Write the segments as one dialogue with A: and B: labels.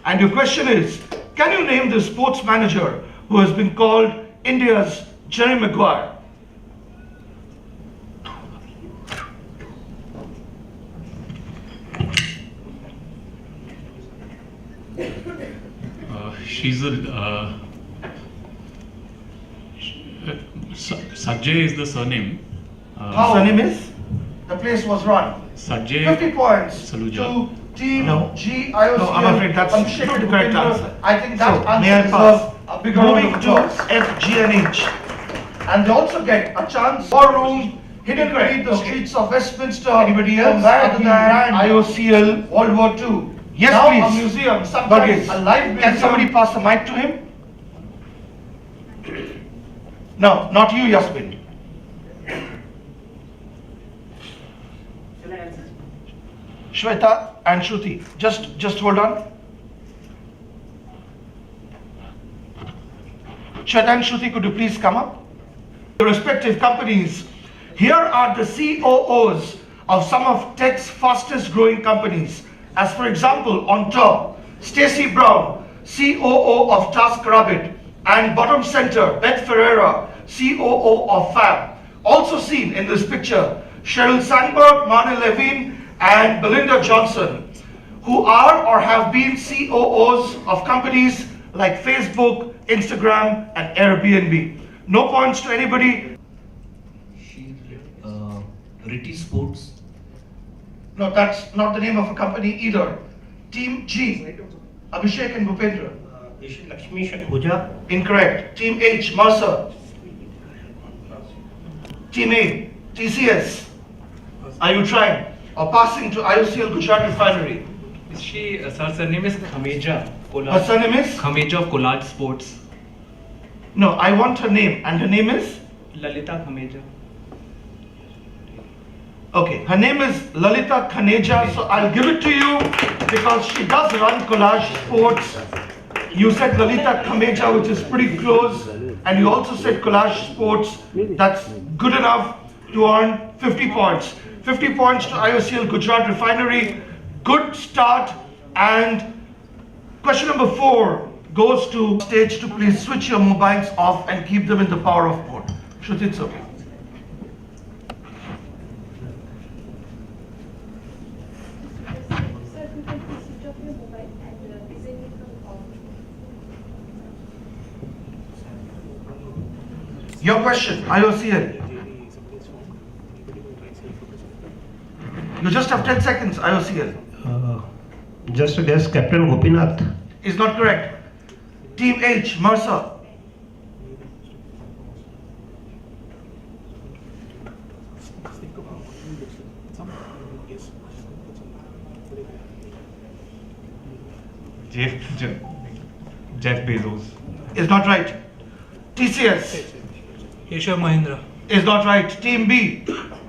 A: And your question is, can you name the sports manager who has been called India's Jerry Maguire?
B: She's a Sajay is the surname.
A: Surname is? The place was run.
B: Sajay
A: 50 points
B: Saluja.
A: to Team
C: No.
A: GIOC.
C: No, I'm afraid that's not the correct answer.
A: I think that
C: So, may I
A: answer
C: pass?
A: deserves a bigger round Moving of to applause.
C: F, G and H.
A: And they also get a chance. War room hidden beneath the streets of Westminster.
C: Anybody else
A: Other
C: other
A: than
C: than
A: IOCL World War II.
C: Yes,
A: now
C: please.
A: a museum, sometimes
C: Burgess.
A: a live museum.
C: Can somebody pass the mic to him?
A: No, not you, Yasmin. Shweta and Shruti, just hold on. Shweta and Shruti, could you please come up? Your respective companies. Here are the COOs of some of tech's fastest growing companies. As for example, on top, Stacey Brown, COO of TaskRabbit, and bottom center, Beth Ferreira, COO of Fab. Also seen in this picture, Sheryl Sandberg, Marne Levine, and Belinda Johnson, who are or have been COOs of companies like Facebook, Instagram, and Airbnb. No points to anybody.
D: Riti Sports.
A: No, that's not the name of a company either. Team G, Abhishek and Bhupendra.
C: Lakshmi Huja.
A: Incorrect. Team H, Mercer. Team A, TCS. Are you trying? Or passing to IOCL Gujarat Refinery?
E: Is she, sir name is Khameja.
A: Her surname is?
E: Khameja of Collage Sports.
A: No, I want her name. And her name is?
E: Lalita Khameja.
A: Okay, her name is Lalita Khaneja, so I'll give it to you because she does run Collage Sports. You said Lalita Khameja, which is pretty close, and you also said Collage Sports. That's good enough to earn 50 points. 50 points to IOCL Gujarat Refinery. Good start. And question number 4 goes to stage to please switch your mobiles off and keep them in the power off mode. Shruti, it's okay. Your question, IOCL. You just have 10 seconds, IOCL.
C: Just a guess, Captain Gopinath.
A: Is not correct. Team H, Mercer.
B: Jeff Bezos.
A: Is not right. TCS.
E: Keshav Mahindra.
A: Is not right. Team B.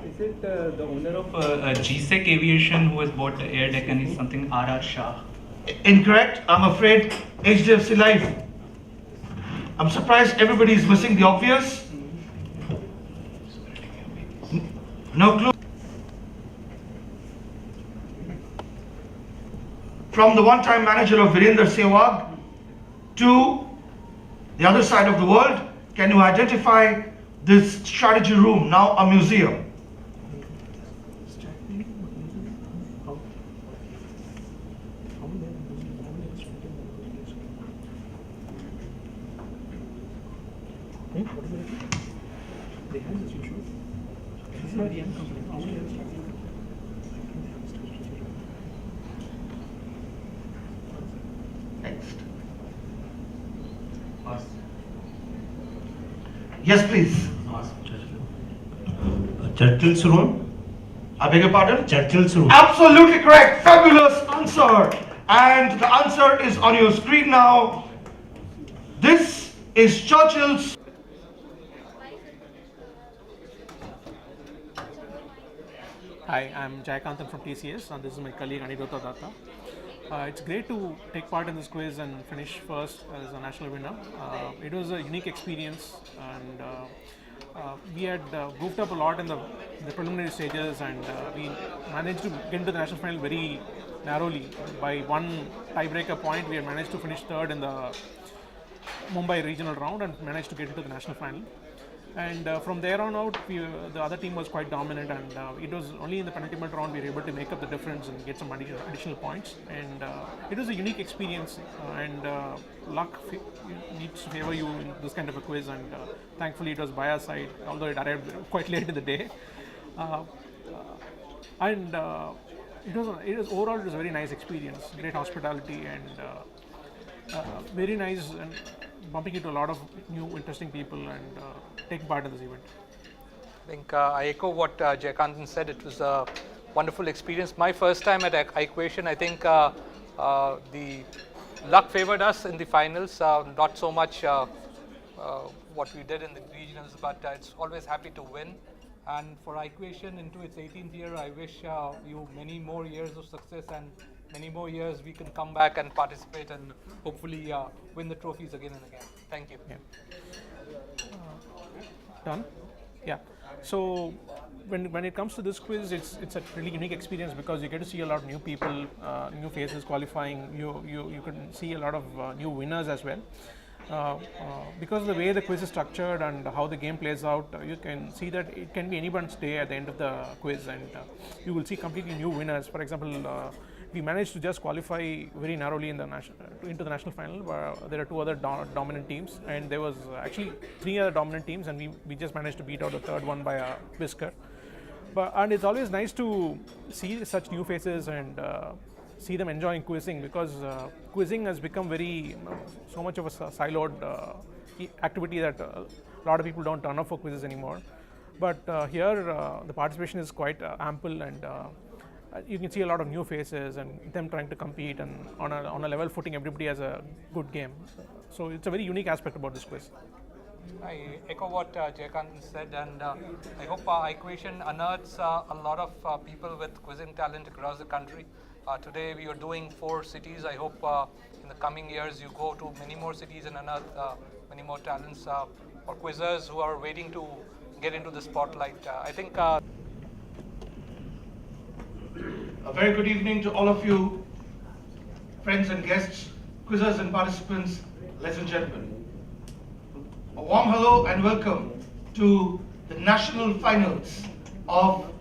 E: Is it the owner of GSEC Aviation who has bought the Air Deccan is something R.R. Shah?
A: Incorrect. I'm afraid HDFC Life. I'm surprised everybody is missing the obvious. No clue. From the one-time manager of Virender Sehwag to the other side of the world, can you identify this strategy room, now a museum? Next. Yes, please.
C: Churchill's room.
A: I beg your pardon?
C: Churchill's room.
A: Absolutely correct. Fabulous answer. And the answer is on your screen now. This is Churchill's.
F: Hi, I'm Jayakantan from TCS, and this is my colleague Aniruddha Datta. It's great to take part in this quiz and finish first as a national winner. It was a unique experience, and we had goofed up a lot in the preliminary stages, and we managed to get into the national final very narrowly. By one tiebreaker point, we had managed to finish third in the Mumbai regional round and managed to get into the national final. And from there on out, the other team was quite dominant, and it was only in the penultimate round we were able to make up the difference and get some additional points. And it was a unique experience, and luck needs to favor you in this kind of a quiz. And thankfully, it was by our side, although it arrived quite late in the day. And it was overall it was a very nice experience, great hospitality, and very nice, and bumping into a lot of new interesting people and taking part in this event.
G: I think I echo what Jayakantan said. It was a wonderful experience. My first time at iQuation. I think the luck favored us in the finals. Not so much what we did in the regionals, but it's always happy to win. And for iQuation into its 18th year, I wish you many more years of success and many more years we can come back and participate and hopefully win the trophies again and again. Thank you.
F: Yeah. Done? Yeah. So when it comes to this quiz, it's a really unique experience because you get to see a lot of new people, new faces qualifying. You can see a lot of new winners as well. Because of the way the quiz is structured and how the game plays out, you can see that it can be anyone's day at the end of the quiz, and you will see completely new winners. For example, we managed to just qualify very narrowly in the into the national final, where there are two other dominant teams, and there was actually three other dominant teams, and we just managed to beat out the third one by a whisker. And it's always nice to see such new faces and see them enjoying quizzing, because quizzing has become so much of a siloed activity that a lot of people don't turn up for quizzes anymore. But here the participation is quite ample, and you can see a lot of new faces and them trying to compete, and on a level footing, everybody has a good game. So it's a very unique aspect about this quiz.
G: I echo what Jayakantan said, and I hope iQuation unearths a lot of people with quizzing talent across the country. Today we are doing 4 cities. I hope in the coming years you go to many more cities and unearth many more talents or quizzers who are waiting to get into the spotlight. I think
A: A very good evening to all of you, friends and guests, quizzers and participants, ladies and gentlemen. A warm hello and welcome to the national finals of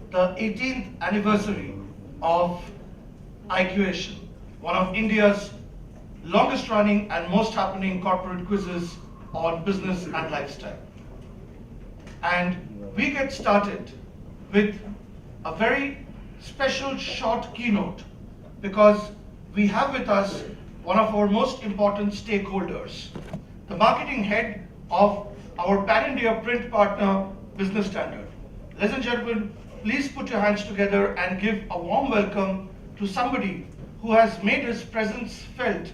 A: the 18th anniversary of iQuation, one of India's longest running and most happening corporate quizzes on business and lifestyle. And we get started with a very special short keynote, because we have with us one of our most important stakeholders, the marketing head of our pan-India print partner, Business Standard. Ladies and gentlemen, please put your hands together and give a warm welcome to somebody who has made his presence felt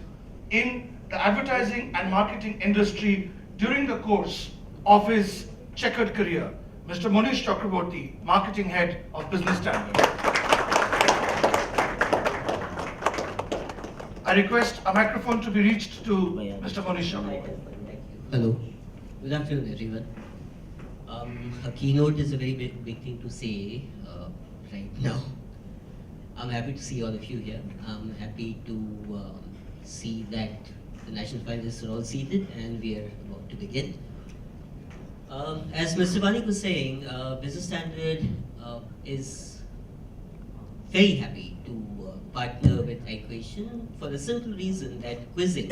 A: in the advertising and marketing industry during the course of his checkered career, Mr. Monish Chakraborty, marketing head of Business Standard. I request a microphone to be reached to Mr. Monish Chakraborty.
H: Hello, good afternoon everyone. A keynote is a very big thing to say right now. I'm happy to see all of you here. I'm happy to see that the national finalists are all seated and we are about to begin. As Mr. Banik was saying, Business Standard is very happy to partner with iQuation for the simple reason that quizzing,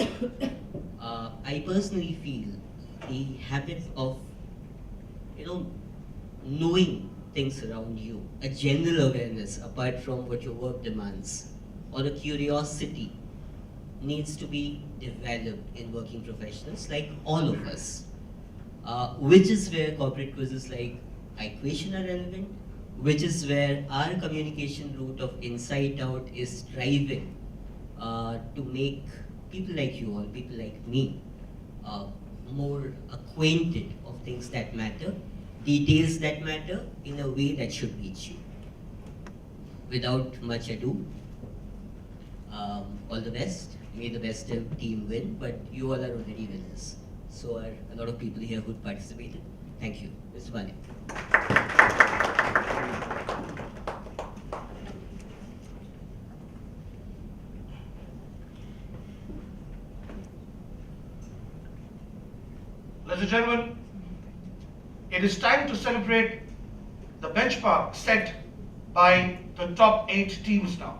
H: I personally feel the habit of, knowing things around you, a general awareness apart from what your work demands, or a curiosity needs to be developed in working professionals like all of us, which is where corporate quizzes like iQuation are relevant, which is where our communication route of Insight Out is striving to make people like you all, people like me, more acquainted of things that matter, details that matter in a way that should reach you. Without much ado, all the best. May the best team win, but you all are already winners. So are a lot of people here who participated. Thank you. Mr. Bani.
A: Ladies and gentlemen, it is time to celebrate the benchmark set by the top 8 teams now.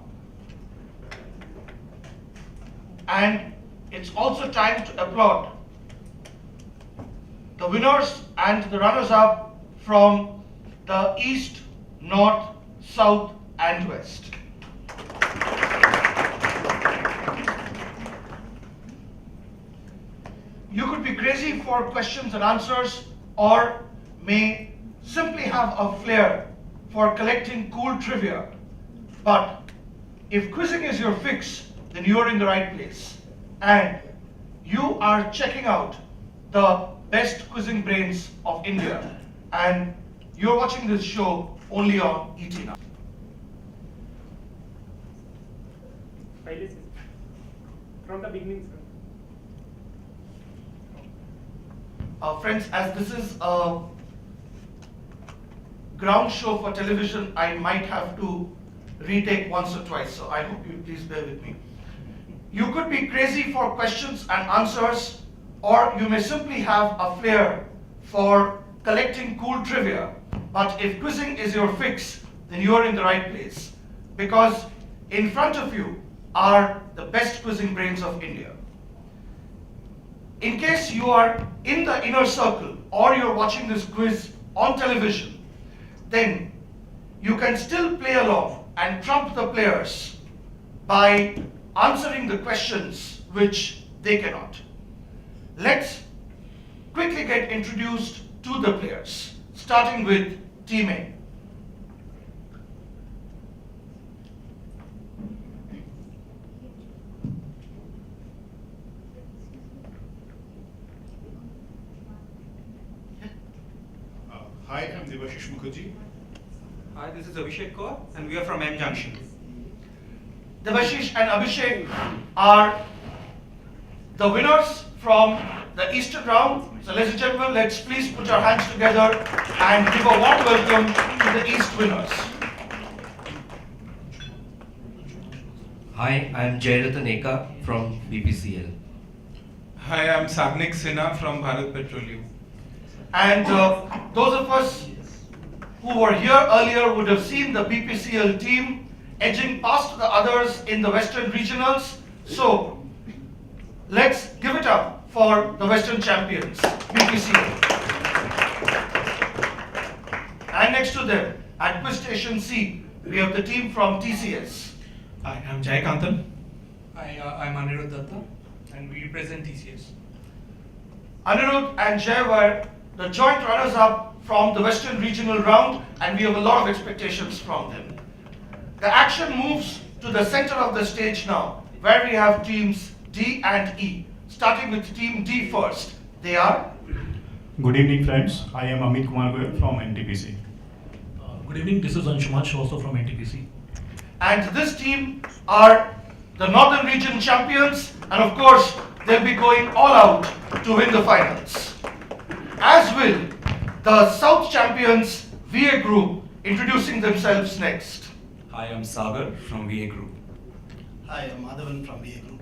A: And it's also time to applaud the winners and the runners-up from the East, North, South and West. You could be crazy for questions and answers, or may simply have a flair for collecting cool trivia. But if quizzing is your fix, then you're in the right place. And you are checking out the best quizzing brains of India. And you're watching this show only on ET Now.
F: From the beginning, sir.
A: Friends, as this is a ground show for television, I might have to retake once or twice, so I hope you please bear with me. You could be crazy for questions and answers, or you may simply have a flair for collecting cool trivia. But if quizzing is your fix, then you're in the right place, because in front of you are the best quizzing brains of India. In case you are in the inner circle or you're watching this quiz on television, then you can still play along and trump the players by answering the questions which they cannot. Let's quickly get introduced to the players, starting with Team A.
I: Hi, I'm Devashish Mukherjee.
J: Hi, this is Abhishek Kaur, and we are from M Junction.
A: Devashish and Abhishek are the winners from the Eastern round. So ladies and gentlemen, let's please put our hands together and give a warm welcome to the East winners.
D: Hi, I'm Jayrathan Eka from BPCL.
I: Hi, I'm Sagnik Sinha from Bharat Petroleum.
A: And those of us who were here earlier would have seen the BPCL team edging past the others in the Western regionals. So let's give it up for the Western champions, BPCL. And next to them, at Quiz Station C, we have the team from TCS.
J: Hi, I'm Jai Kantan.
E: Hi, I'm Anirudh Datta, and we represent TCS.
A: Anirudh and Jay were the joint runners-up from the Western Regional round, and we have a lot of expectations from them. The action moves to the center of the stage now, where we have teams D and E. Starting with team D first. They are?
K: Good evening, friends. I am Amit Kumar Goyal from NTPC.
L: Good evening, this is Anshuman, also from NTPC.
A: And this team are the Northern Region champions, and of course, they'll be going all out to win the finals. As will the South champions, VA Group, introducing themselves next.
D: Hi, I'm Sagar from VA Group.
C: Hi, I'm Madhavan from VA Group.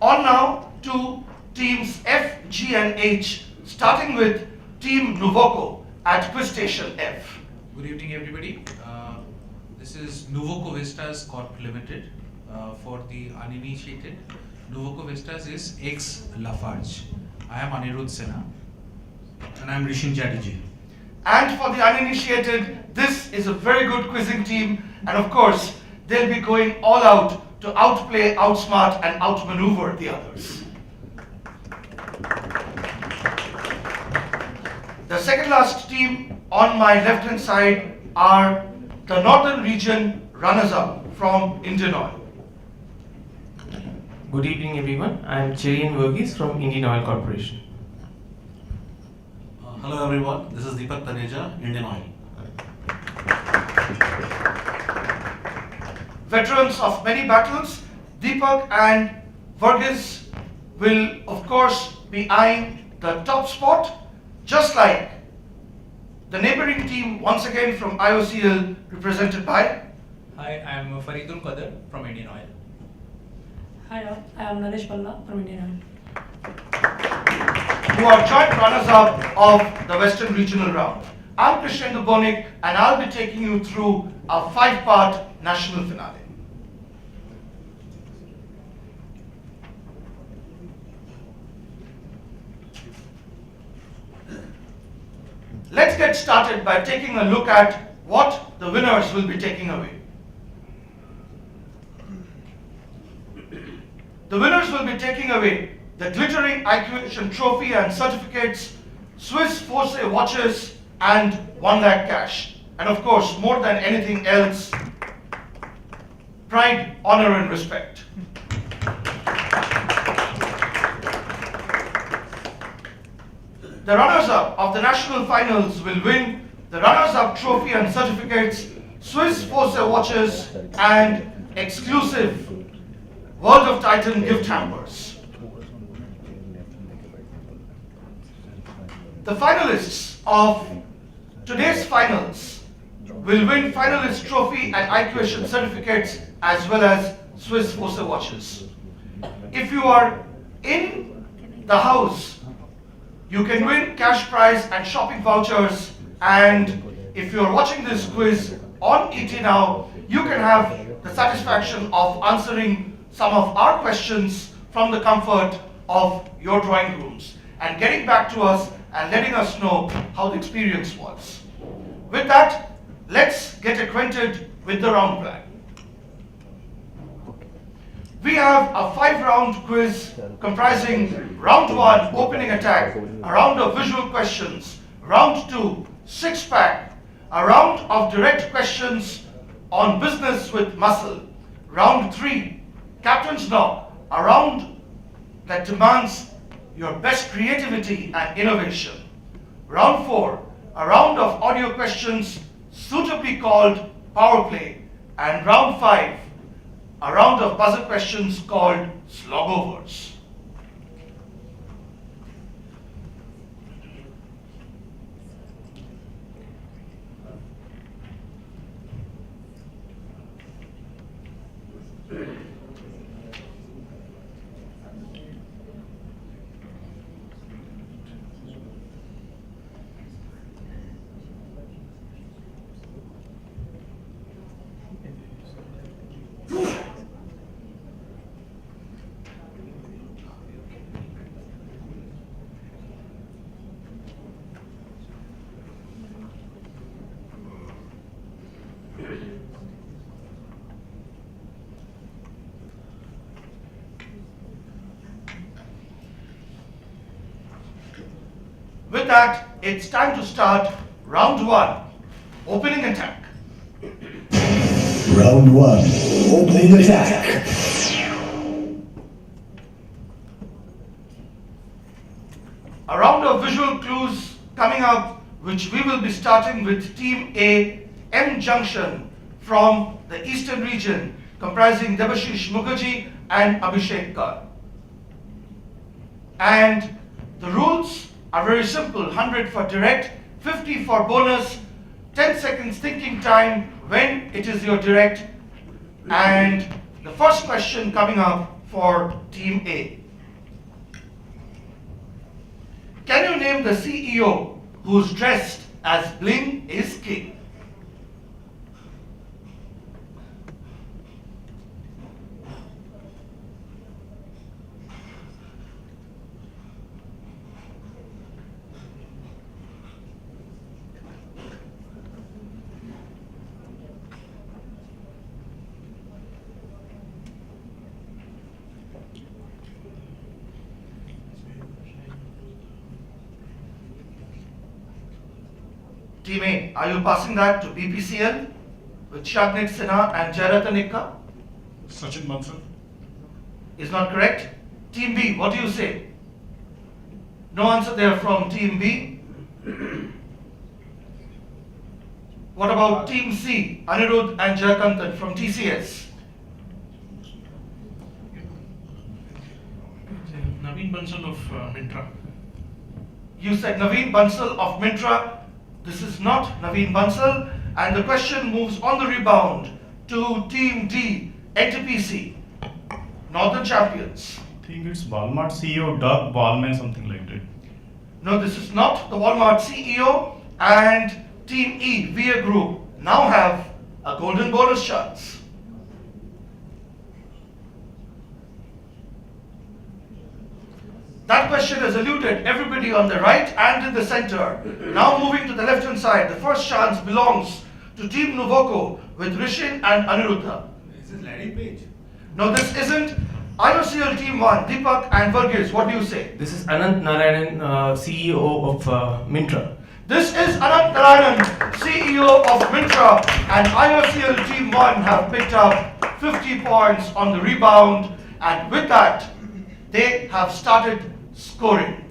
A: On now to teams F, G and H, starting with Team Nuvoco at Quiz Station F.
J: Good evening, everybody. This is Nuvoco Vistas Corp Limited. For the uninitiated, Nuvoco Vistas is ex-Lafarge. I am Anirudh Sinha.
L: And I'm Rishin Chatterjee.
A: And for the uninitiated, this is a very good quizzing team, and of course, they'll be going all out to outplay, outsmart and outmaneuver the others. The second last team on my left hand side are the Northern Region runners-up from Indian Oil.
M: Good evening, everyone. I am Cherian Verghese from Indian Oil Corporation.
L: Hello, everyone. This is Deepak Taneja, Indian Oil.
A: Veterans of many battles, Deepak and Verghese will of course be eyeing the top spot, just like the neighboring team once again from IOCL represented by.
N: Hi, I am Faridul Qadar from Indian Oil.
O: Hi, I am Naresh Balla from Indian Oil.
A: Who are joint runners-up of the Western Regional Round. I'm Krishnendu Bonik and I'll be taking you through a 5-part national finale. Let's get started by taking a look at what the winners will be taking away. The winners will be taking away the glittering IQation trophy and certificates, Swiss Force watches, and 1 lakh cash. And of course, more than anything else, pride, honor, and respect. The runners-up of the national finals will win the runners-up trophy and certificates, Swiss Force watches, and exclusive World of Titan gift hampers. The finalists of today's finals will win finalist trophy and IQation certificates as well as Swiss Force watches. If you are in the house, you can win cash prize and shopping vouchers, and if you are watching this quiz on ET Now, you can have the satisfaction of answering some of our questions from the comfort of your drawing rooms and getting back to us and letting us know how the experience was. With that, let's get acquainted with the round plan. We have a 5-round quiz comprising round 1, opening attack, a round of visual questions, round 2, 6-pack, a round of direct questions on business with muscle, round 3, Captain's Knock, a round that demands your best creativity and innovation. Round 4, a round of audio questions suitably called Power Play. And round 5, a round of buzzer questions called Slogovers. With that, it's time to start round 1, opening attack.
P: Round 1, opening attack.
A: A round of visual clues coming up, which we will be starting with Team A, M Junction from the Eastern region, comprising Debashish Mukherjee and Abhishek Kar. And the rules are very simple: 100 for direct, 50 for bonus, 10 seconds thinking time when it is your direct, and the first question coming up for Team A. Can you name the CEO who's dressed as Bling is King? Team A, are you passing that to BPCL with Shagnik Sinha and Jairata Nikka?
K: Sachin Bansal.
A: Is not correct. Team B, what do you say? No answer there from Team B. What about Team C, Anirudh and Jayakantan from TCS?
F: Naveen Bansal of Mintra.
A: You said Naveen Bansal of Mintra. This is not Naveen Bansal. And the question moves on the rebound to Team D, NTPC, Northern Champions.
K: I think it's Walmart CEO Doug Ballman, something like that.
A: No, this is not the Walmart CEO. And Team E, VA Group, now have a golden bonus chance. That question has eluded everybody on the right and in the center. Now moving to the left hand side, the first chance belongs to Team Nuvoco with Rishin and Aniruddha.
C: This is Larry Page.
A: No, this isn't. IOCL Team 1, Deepak and Varghese, what do you say?
M: This is Anant Narayanan, CEO of Mintra.
A: This is Anant Narayanan, CEO of Mintra, and IOCL Team 1 have picked up 50 points on the rebound, and with that, they have started scoring.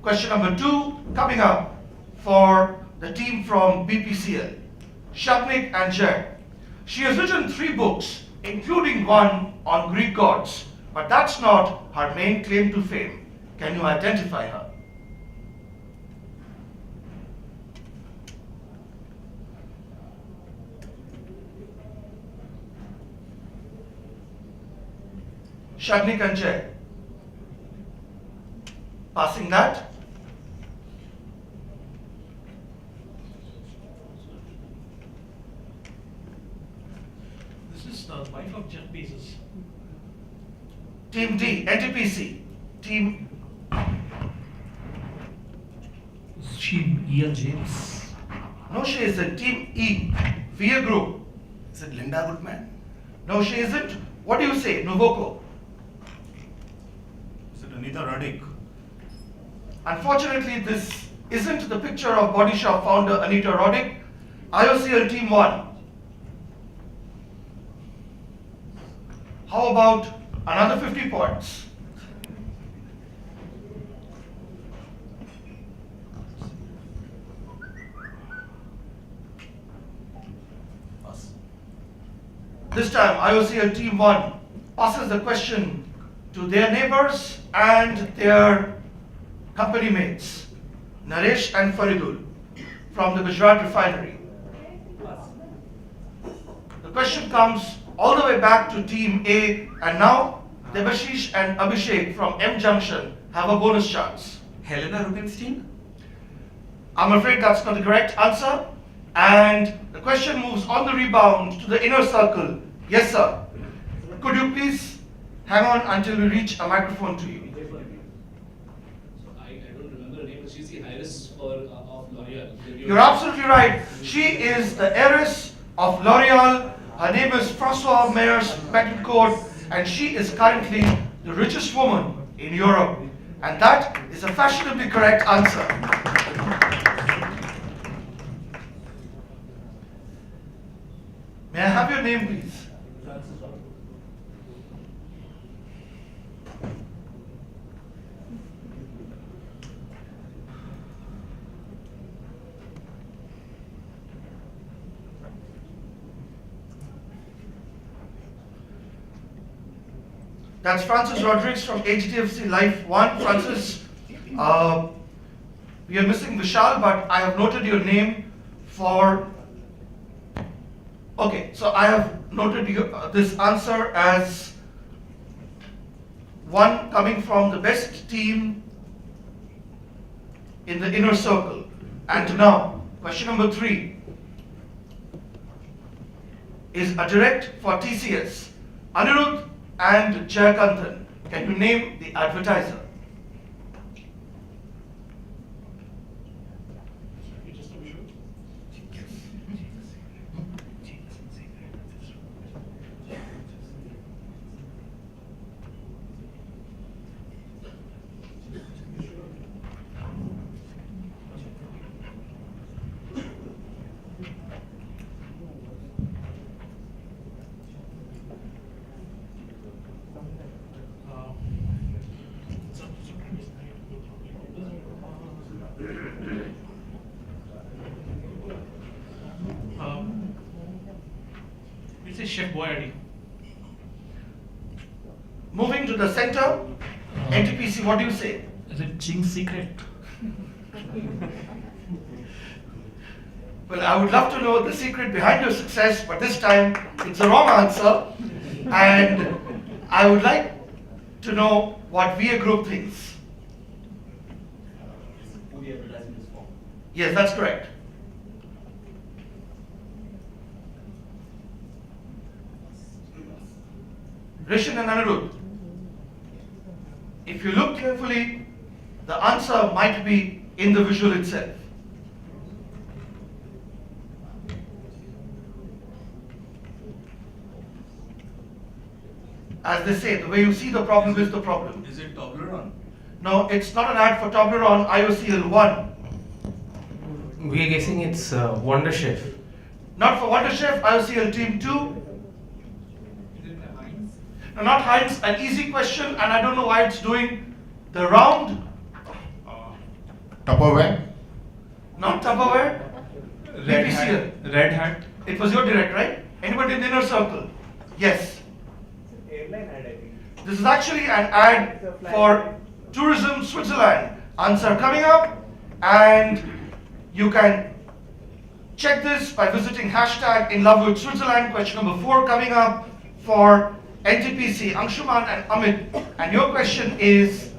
A: Question number 2 coming up for the team from BPCL, Shapnik and Jay. She has written 3 books, including one on Greek gods, but that's not her main claim to fame. Can you identify her? Shapnik and Jay. Passing that.
F: This is the wife of Jeff Bezos.
A: Team D, NTPC. Team.
L: Is she E.L. James?
A: No, she isn't. Team E, VA Group.
C: Is it Linda Goodman?
A: No, she isn't. What do you say, Nuvoco?
C: Is it Anita Roddick?
A: Unfortunately, this isn't the picture of Body Shop founder Anita Roddick. IOCL Team 1. How about another 50 points? This time, IOCL Team 1 passes the question to their neighbors and their company mates, Naresh and Faridul from the Gujarat refinery. The question comes all the way back to Team A, and now Debashish and Abhishek from M Junction have a bonus chance.
D: Helena Rubinstein?
A: I'm afraid that's not the correct answer. And the question moves on the rebound to the inner circle. Yes, sir. Could you please hang on until we reach a microphone to you?
Q: I don't remember her name, but she's the heiress of L'Oreal.
A: You're absolutely right. She is the heiress of L'Oreal. Her name is Françoise Meyers Betancourt, and she is currently the richest woman in Europe. And that is a fashionably correct answer. May I have your name, please? That's Francis Rodriguez from HDFC Life 1. Francis, we are missing Vishal, but I have noted your name for. Okay, so I have noted this answer as one coming from the best team in the inner circle. And now, question number 3 is a direct for TCS. Anirudh and Jayakanthan, can you name the advertiser?
F: This is Chef Boyardee.
A: Moving to the center, NTPC, what do you say?
L: Is it Ching's secret?
A: Well, I would love to know the secret behind your success, but this time it's a wrong answer. And I would like to know what VA Group thinks. Yes, that's correct. Rishan and Anirudh, if you look carefully, the answer might be in the visual itself. As they say, the way you see the problem is the problem.
C: Is it Toblerone?
A: No, it's not an ad for Toblerone, IOCL 1.
M: We are guessing it's Wonder Chef.
A: Not for Wonder Chef, IOCL Team 2. No, not Heinz, an easy question, and I don't know why it's doing the round.
I: Tupperware.
A: Not Tupperware.
I: Red
A: BPCL.
I: Hat. Red Hat.
A: It was your direct, right? Anybody in the inner circle? Yes. This is actually an ad for Tourism Switzerland. Answer coming up, and you can check this by visiting hashtag in love with Switzerland. Question number 4 coming up for NTPC, Anshuman and Amit. And your question is,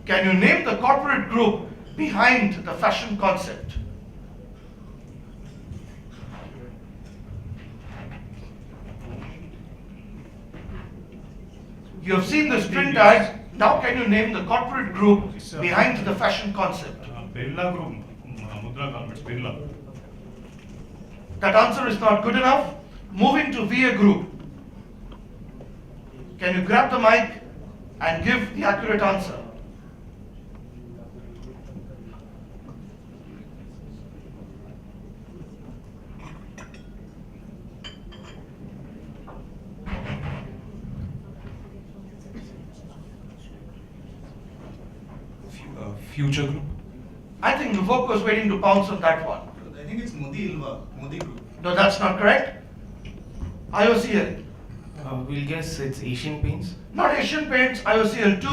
A: can you name the corporate group behind the fashion concept? You have seen this print ad. Now can you name the corporate group behind the fashion concept?
K: Birla Group, Mudra Garments, Birla.
A: That answer is not good enough. Moving to VA Group. Can you grab the mic and give the accurate answer?
I: Future Group.
A: I think Nuvoco is waiting to pounce on that one.
C: I think it's Modi Ilva, Modi Group.
A: No, that's not correct. IOCL.
M: We'll guess it's Asian Paints.
A: Not Asian Paints, IOCL 2.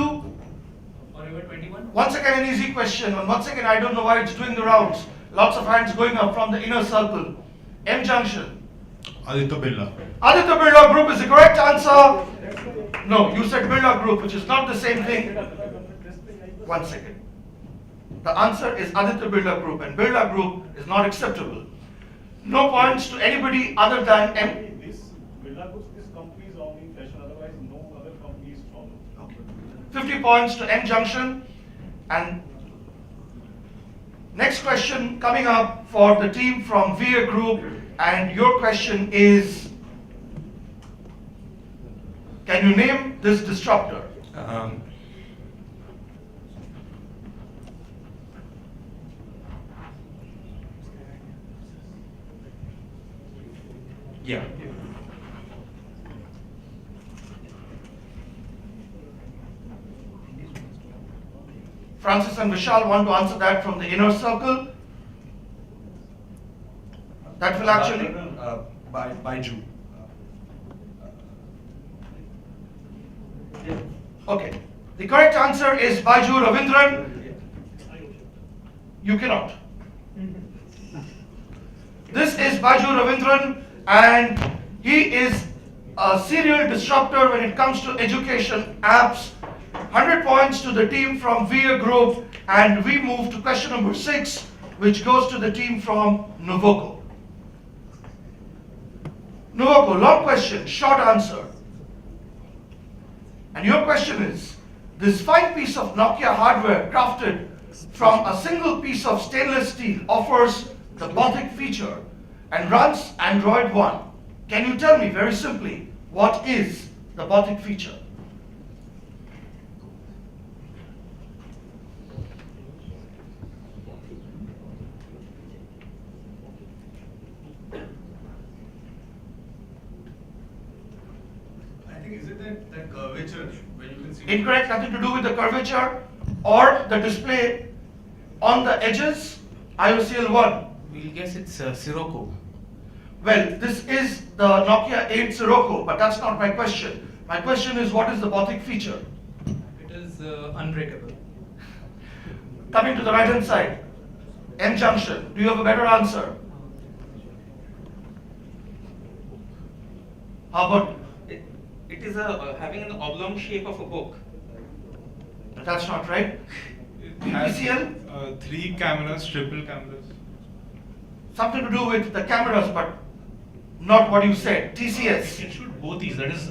N: Forever 21.
A: Once again, an easy question. And once again, I don't know why it's doing the rounds. Lots of hands going up from the inner circle. M Junction.
K: Aditya Birla.
A: Aditya Birla Group is the correct answer. No, you said Birla Group, which is not the same thing. 1 second. The answer is Aditya Birla Group, and Birla Group is not acceptable. No points to anybody other than M.
K: This Birla Group, this company is owning fashion, otherwise no other company is follow.
A: Okay. 50 points to M Junction. And next question coming up for the team from VA Group, and your question is, can you name this disruptor?
D: Yeah.
A: Francis and Vishal want to answer that from the inner circle. That will actually...
D: Baiju.
A: Okay. The correct answer is Baiju Ravindran. You cannot. This is Baiju Ravindran, and he is a serial disruptor when it comes to education apps. 100 points to the team from VA Group, and we move to question number 6, which goes to the team from Nuvoco. Nuvoco, long question, short answer. And your question is, this fine piece of Nokia hardware crafted from a single piece of stainless steel offers the Bothic feature and runs Android One. Can you tell me very simply, what is the Bothic feature?
C: I think, is it that curvature where you can see?
A: Incorrect, nothing to do with the curvature or the display on the edges. IOCL 1.
M: We'll guess it's Sirocco.
A: Well, this is the Nokia 8 Sirocco, but that's not my question. My question is, what is the Bothic feature?
N: Unbreakable.
A: Coming to the right hand side, M Junction, do you have a better answer? How about,
E: It is having an oblong shape of a book.
A: that's not right.
I: It has
A: BPCL,
I: 3 cameras, triple cameras.
A: something to do with the cameras, but not what you said. TCS.
L: You can shoot both these, that is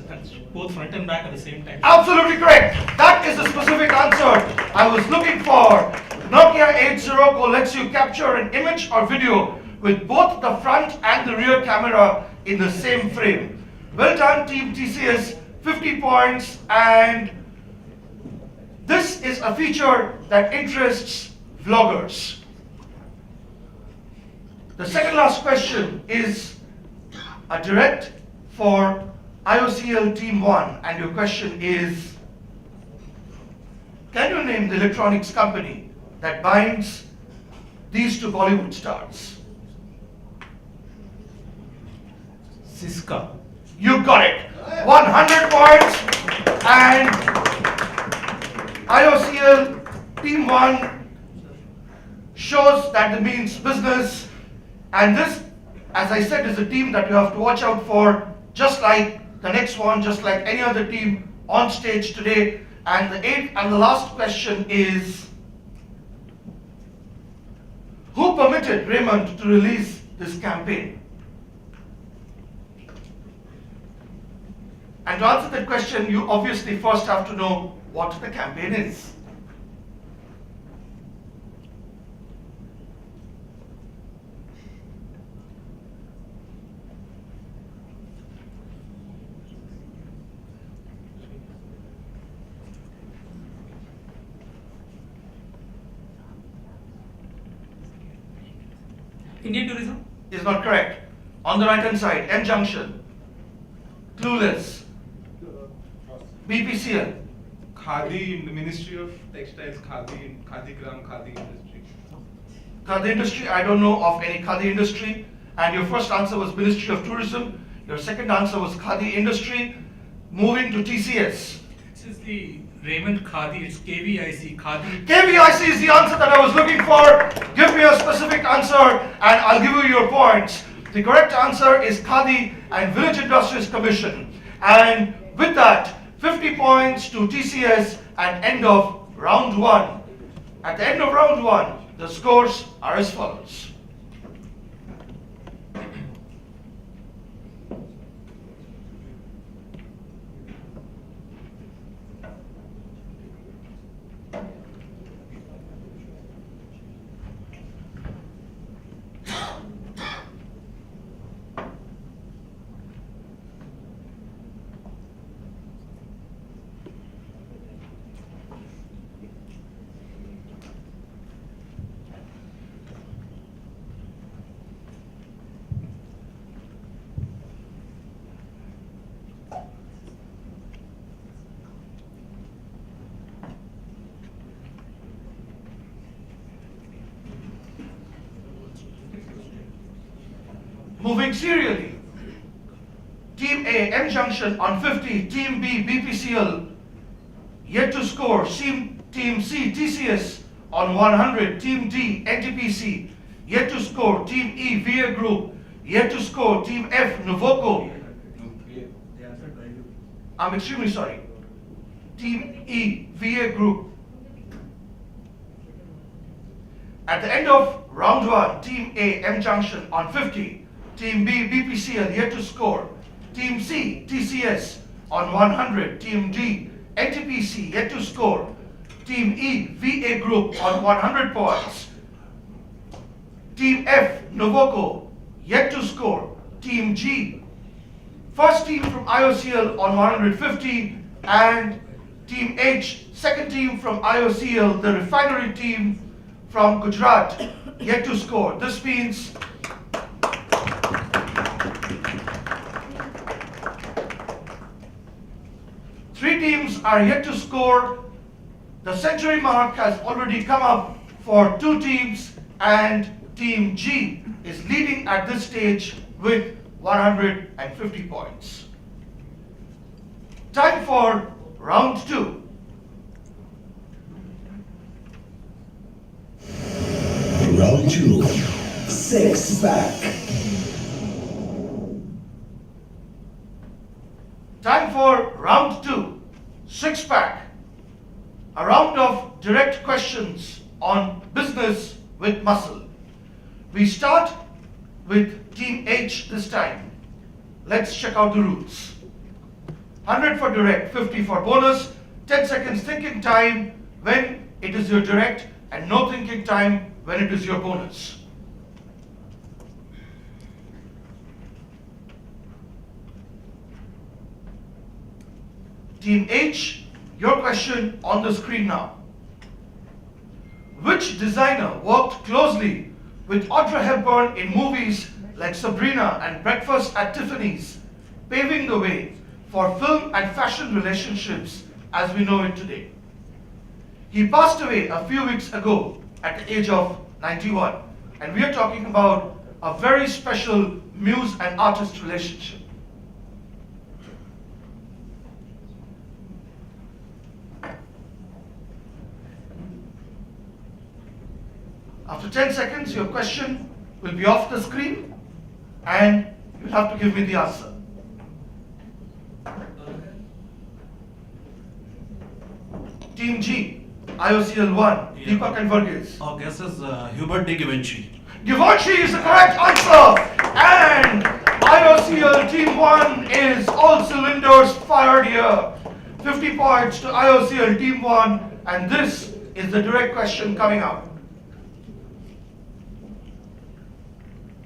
L: both front and back at the same time.
A: Absolutely correct. That is the specific answer I was looking for. Nokia 80 lets you capture an image or video with both the front and the rear camera in the same frame. Well done, Team TCS, 50 points, and this is a feature that interests vloggers. The second last question is a direct for IOCL Team 1, and your question is, can you name the electronics company that binds these two Bollywood stars?
M: Siska.
A: You got it. 100 points, and IOCL Team 1 shows that it means business, and this, as I said, is a team that you have to watch out for, just like the next one, just like any other team on stage today. And the eighth and the last question is, who permitted Raymond to release this campaign? And to answer that question, you obviously first have to know what the campaign is.
N: Indian tourism?
A: Is not correct. On the right hand side, M Junction, Clueless, BPCL,
I: Khadi, Ministry of Textiles, Khadi, Khadi Gram, Khadi Industry.
A: Khadi industry, I don't know of any Khadi industry. And your first answer was Ministry of Tourism. Your second answer was Khadi industry. Moving to TCS.
N: This is the Raymond Khadi, it's KVIC, Khadi.
A: KVIC is the answer that I was looking for. Give me a specific answer and I'll give you your points. The correct answer is Khadi and Village Industries Commission. And with that, 50 points to TCS at end of round 1. At the end of round 1, the scores are as follows. Moving serially. Team A, M Junction on 50. Team B, BPCL, yet to score. Team C, TCS on 100. Team D, NTPC, yet to score. Team E, VA Group, yet to score. Team F, Nuvoco. I'm extremely sorry. Team E, VA Group. At the end of round 1, Team A, M Junction on 50. Team B, BPCL, yet to score. Team C, TCS on 100. Team D, NTPC, yet to score. Team E, VA Group on 100 points. Team F, Nuvoco, yet to score. Team G, first team from IOCL on 150. And Team H, second team from IOCL, the refinery team from Gujarat, yet to score. This means three teams are yet to score. The century mark has already come up for two teams, and Team G is leading at this stage with 150 points. Time for round 2.
P: Round 2. Six pack.
A: Time for round 2, six pack. A round of direct questions on business with muscle. We start with Team H this time. Let's check out the rules. 100 for direct, 50 for bonus, 10 seconds thinking time when it is your direct, and no thinking time when it is your bonus. Team H, your question on the screen now. Which designer worked closely with Audrey Hepburn in movies like Sabrina and Breakfast at Tiffany's, paving the way for film and fashion relationships as we know it today? He passed away a few weeks ago at the age of 91, and we are talking about a very special muse and artist relationship. After 10 seconds, your question will be off the screen and you'll have to give me the answer. Team G, IOCL 1, Deepak and Varghese.
L: Our guess is Hubert de Givenchy.
A: Givenchy is the correct answer, and IOCL Team 1 is all cylinders fired here. 50 points to IOCL Team 1, and this is the direct question coming up.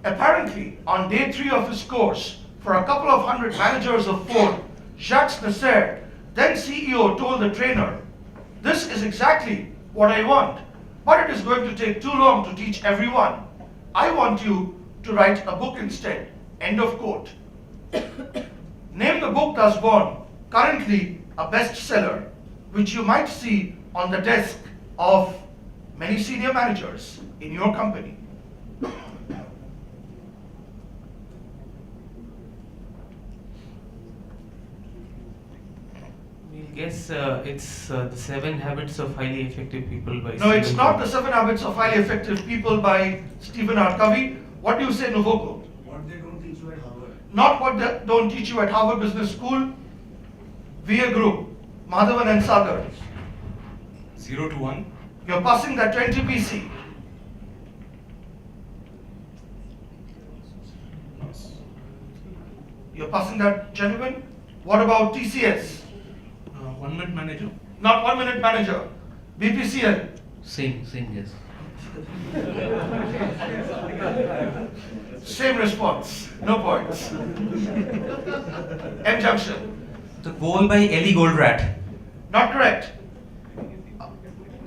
A: Apparently, on day 3 of his course, for a couple of hundred managers of Ford, Jacques Nasser, then CEO, told the trainer, "This is exactly what I want, but it is going to take too long to teach everyone. I want you to write a book instead." End of quote. Name the book thus born, currently a bestseller, which you might see on the desk of many senior managers in your company.
M: Guess it's the 7 Habits of Highly Effective People by
A: No, it's
M: Stephen
A: not
M: Covey.
A: the 7 Habits of Highly Effective People by Stephen R. Covey. What do you say, Nuvoko?
C: What they don't teach you at Harvard.
A: Not what they don't teach you at Harvard Business School. VA Group, Madhavan and Sagar.
D: 0 to 1.
A: You're passing that 20 PC. You're passing that, gentlemen. What about TCS?
D: 1 minute manager.
A: Not 1 minute manager. BPCL.
M: Same, yes.
A: Same response. No points. M Junction.
M: The Goal by Ellie Goldratt.
A: Not correct.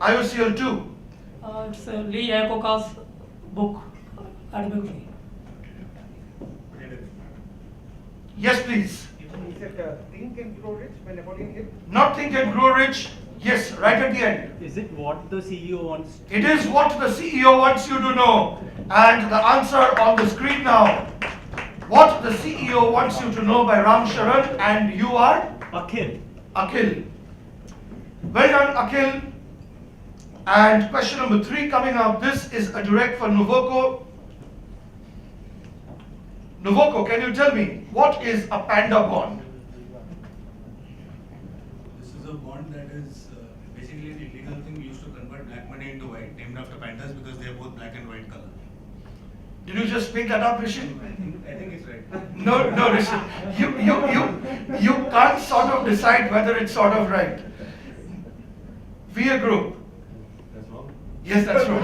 A: IOCL 2.
O: It's Lee Iacocca's book, Autobiography.
A: Yes, please.
R: Is it Think and Grow Rich by Napoleon Hill?
A: Not Think and Grow Rich. Yes, right at the end.
R: Is it what the CEO wants?
A: It is what the CEO wants you to know. And the answer on the screen now. What the CEO wants you to know by Ram Sharan, and you are?
R: Akhil.
A: Akhil. Well done, Akhil. And question number 3 coming up. This is a direct for Nuvoko. Nuvoko, can you tell me, what is a panda bond?
C: This is a bond that is basically an illegal thing used to convert black money into white, named after pandas because they are both black and white color.
A: Did you just make that up, Rishi?
C: I think it's right.
A: No, Rishi. You can't sort of decide whether it's sort of right. VA Group.
C: That's wrong.
A: Yes, that's wrong.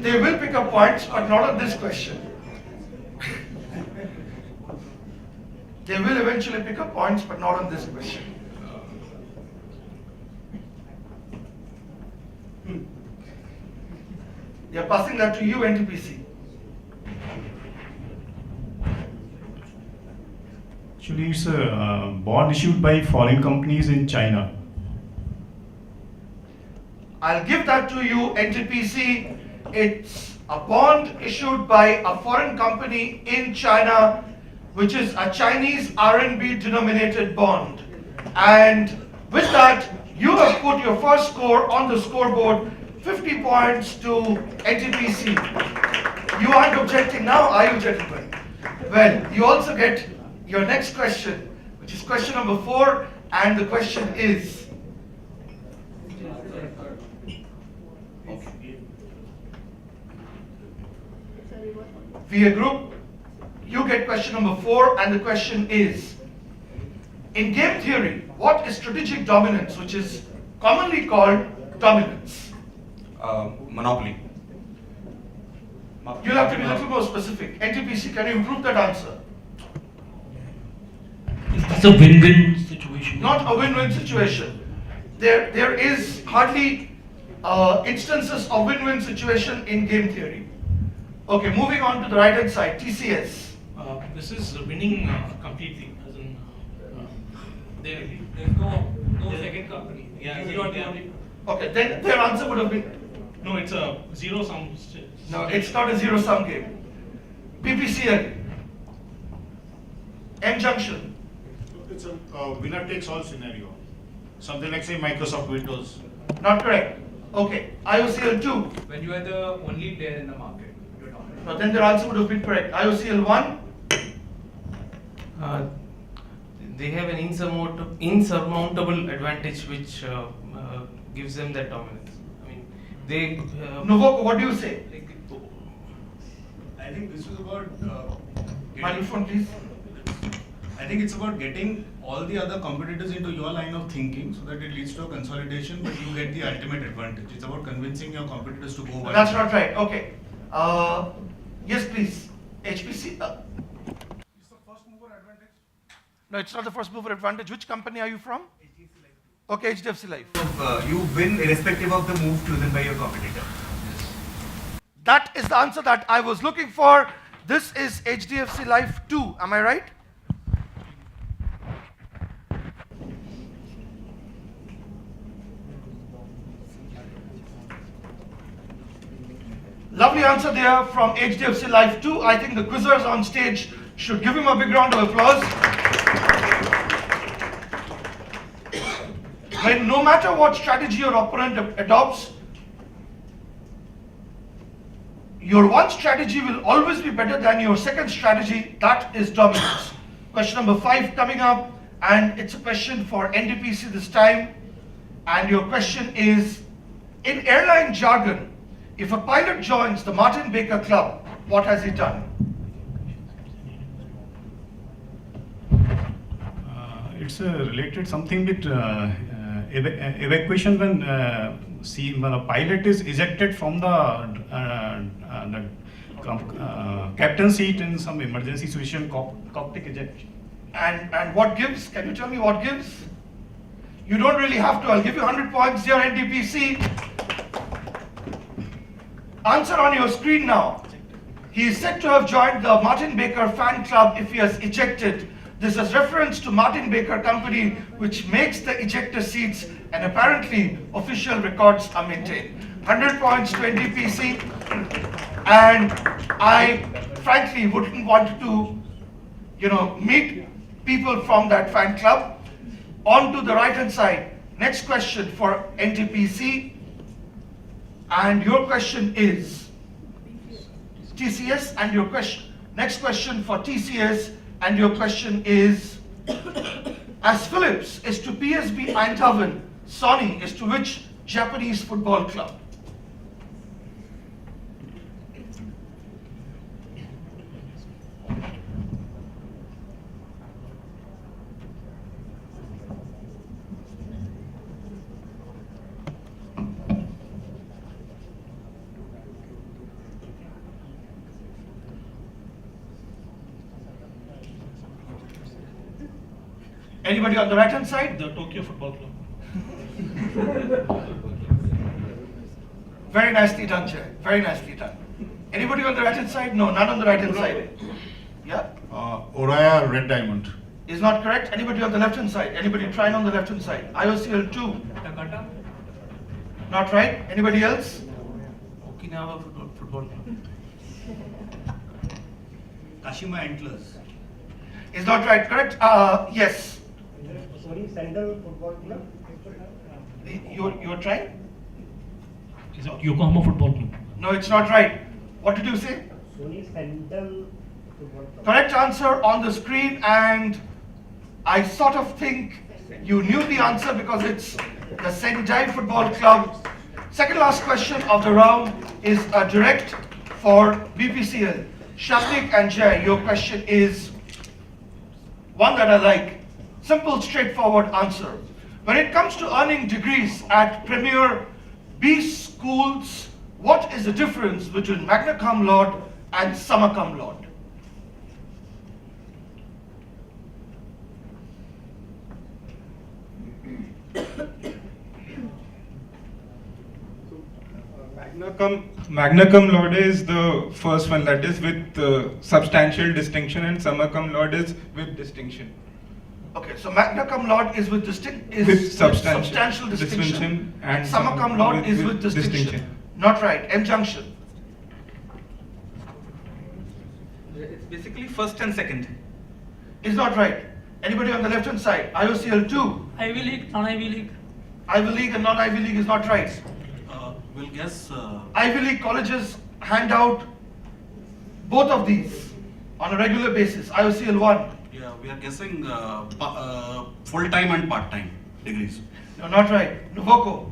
A: They will pick up points, but not on this question. They will eventually pick up points, but not on this question. They are passing that to you, NTPC.
K: Actually, it's a bond issued by foreign companies in China.
A: I'll give that to you, NTPC. It's a bond issued by a foreign company in China, which is a Chinese RMB denominated bond. And with that, you have put your first score on the scoreboard, 50 points to NTPC. You aren't objecting now, are you, gentlemen? Well, you also get your next question, which is question number 4, and the question is, VA Group, you get question number 4, and the question is, in game theory, what is strategic dominance, which is commonly called dominance?
D: Monopoly.
A: You'll have to be a little more specific. NTPC, can you improve that answer?
L: It's a win-win situation.
A: Not a win-win situation. There is hardly instances of win-win situation in game theory. Okay, moving on to the right-hand side, TCS.
L: This is winning completely, as in
N: There's no second company.
L: Yeah,
N: You are the only.
A: Okay, then their answer would have been,
L: no, it's a zero-sum.
A: no, it's not a zero-sum game. PPCL, M-Junction.
K: It's a winner-takes-all scenario. Something like, say, Microsoft Windows.
A: Not correct. Okay, IOCL 2.
N: When you are the only player in the market, you're dominant.
A: No, then their answer would have been correct. IOCL 1.
M: They have an insurmountable advantage which gives them that dominance. I mean, they.
A: Nuvoco, what do you say?
C: I think this is about
A: Microphone, please.
C: I think it's about getting all the other competitors into your line of thinking so that it leads to a consolidation, but you get the ultimate advantage. It's about convincing your competitors to go wild.
A: That's not right. Okay. Yes, please. HPC. No, it's not the first mover advantage. Which company are you from? Okay, HDFC Life.
S: You win irrespective of the move chosen by your competitor.
A: That is the answer that I was looking for. This is HDFC Life 2. Am I right? Lovely answer there from HDFC Life 2. I think the quizzers on stage should give him a big round of applause. When no matter what strategy your opponent adopts, your one strategy will always be better than your second strategy. That is dominance. Question number 5 coming up, and it's a question for NTPC this time. And your question is, in airline jargon, if a pilot joins the Martin Baker Club, what has he done?
K: It's related something with evacuation when when a pilot is ejected from the captain seat in some emergency situation, cockpit ejection.
A: And what gives? Can you tell me what gives? You don't really have to. I'll give you 100 points here, NTPC. Answer on your screen now. He is said to have joined the Martin Baker fan club if he has ejected. This is reference to Martin Baker Company, which makes the ejector seats, and apparently official records are maintained. 100 points to NTPC. And I frankly wouldn't want to, meet people from that fan club. On to the right hand side. Next question for NTPC. And your question is TCS, and your question, next question for TCS, and your question is, as Philips is to PSV Eindhoven, Sony is to which Japanese football club? Anybody on the right hand side?
L: The Tokyo Football Club.
A: Very nicely done, Chair. Very nicely done. Anybody on the right hand side? No, none on the right hand side. Yeah?
K: Oraya Red Diamond.
A: Is not correct. Anybody on the left hand side? Anybody trying on the left hand side? IOCL 2.
N: Takata?
A: Not right. Anybody else?
M: Okinawa Football Club.
C: Kashima Antlers.
A: Is not right. Correct? Yes.
R: Sony Sandal Football Club.
A: You're trying?
L: Is it Yokohama Football Club?
A: No, it's not right. What did you say?
R: Sony Sandal Football Club.
A: Correct answer on the screen, and I sort of think you knew the answer because it's the Sendai Football Club. Second last question of the round is a direct for BPCL. Shabnik and Jay, your question is one that I like. Simple, straightforward answer. When it comes to earning degrees at premier B schools, what is the difference between magna cum laude and summa cum laude?
I: Magna cum laude is the first one, that is with substantial distinction, and summa cum laude is with distinction.
A: Okay, so magna cum laude is with
I: With
A: substantial distinction, and summa cum laude is with distinction. Not right. M junction.
E: It's basically first and second.
A: Is not right. Anybody on the left hand side? IOCL 2.
O: Ivy League, non-Ivy League.
A: Ivy League and non-Ivy League is not right.
T: We'll guess.
A: Ivy League colleges hand out both of these on a regular basis. IOCL 1.
T: Yeah, we are guessing full-time and part-time degrees.
A: No, not right. Nuvoco.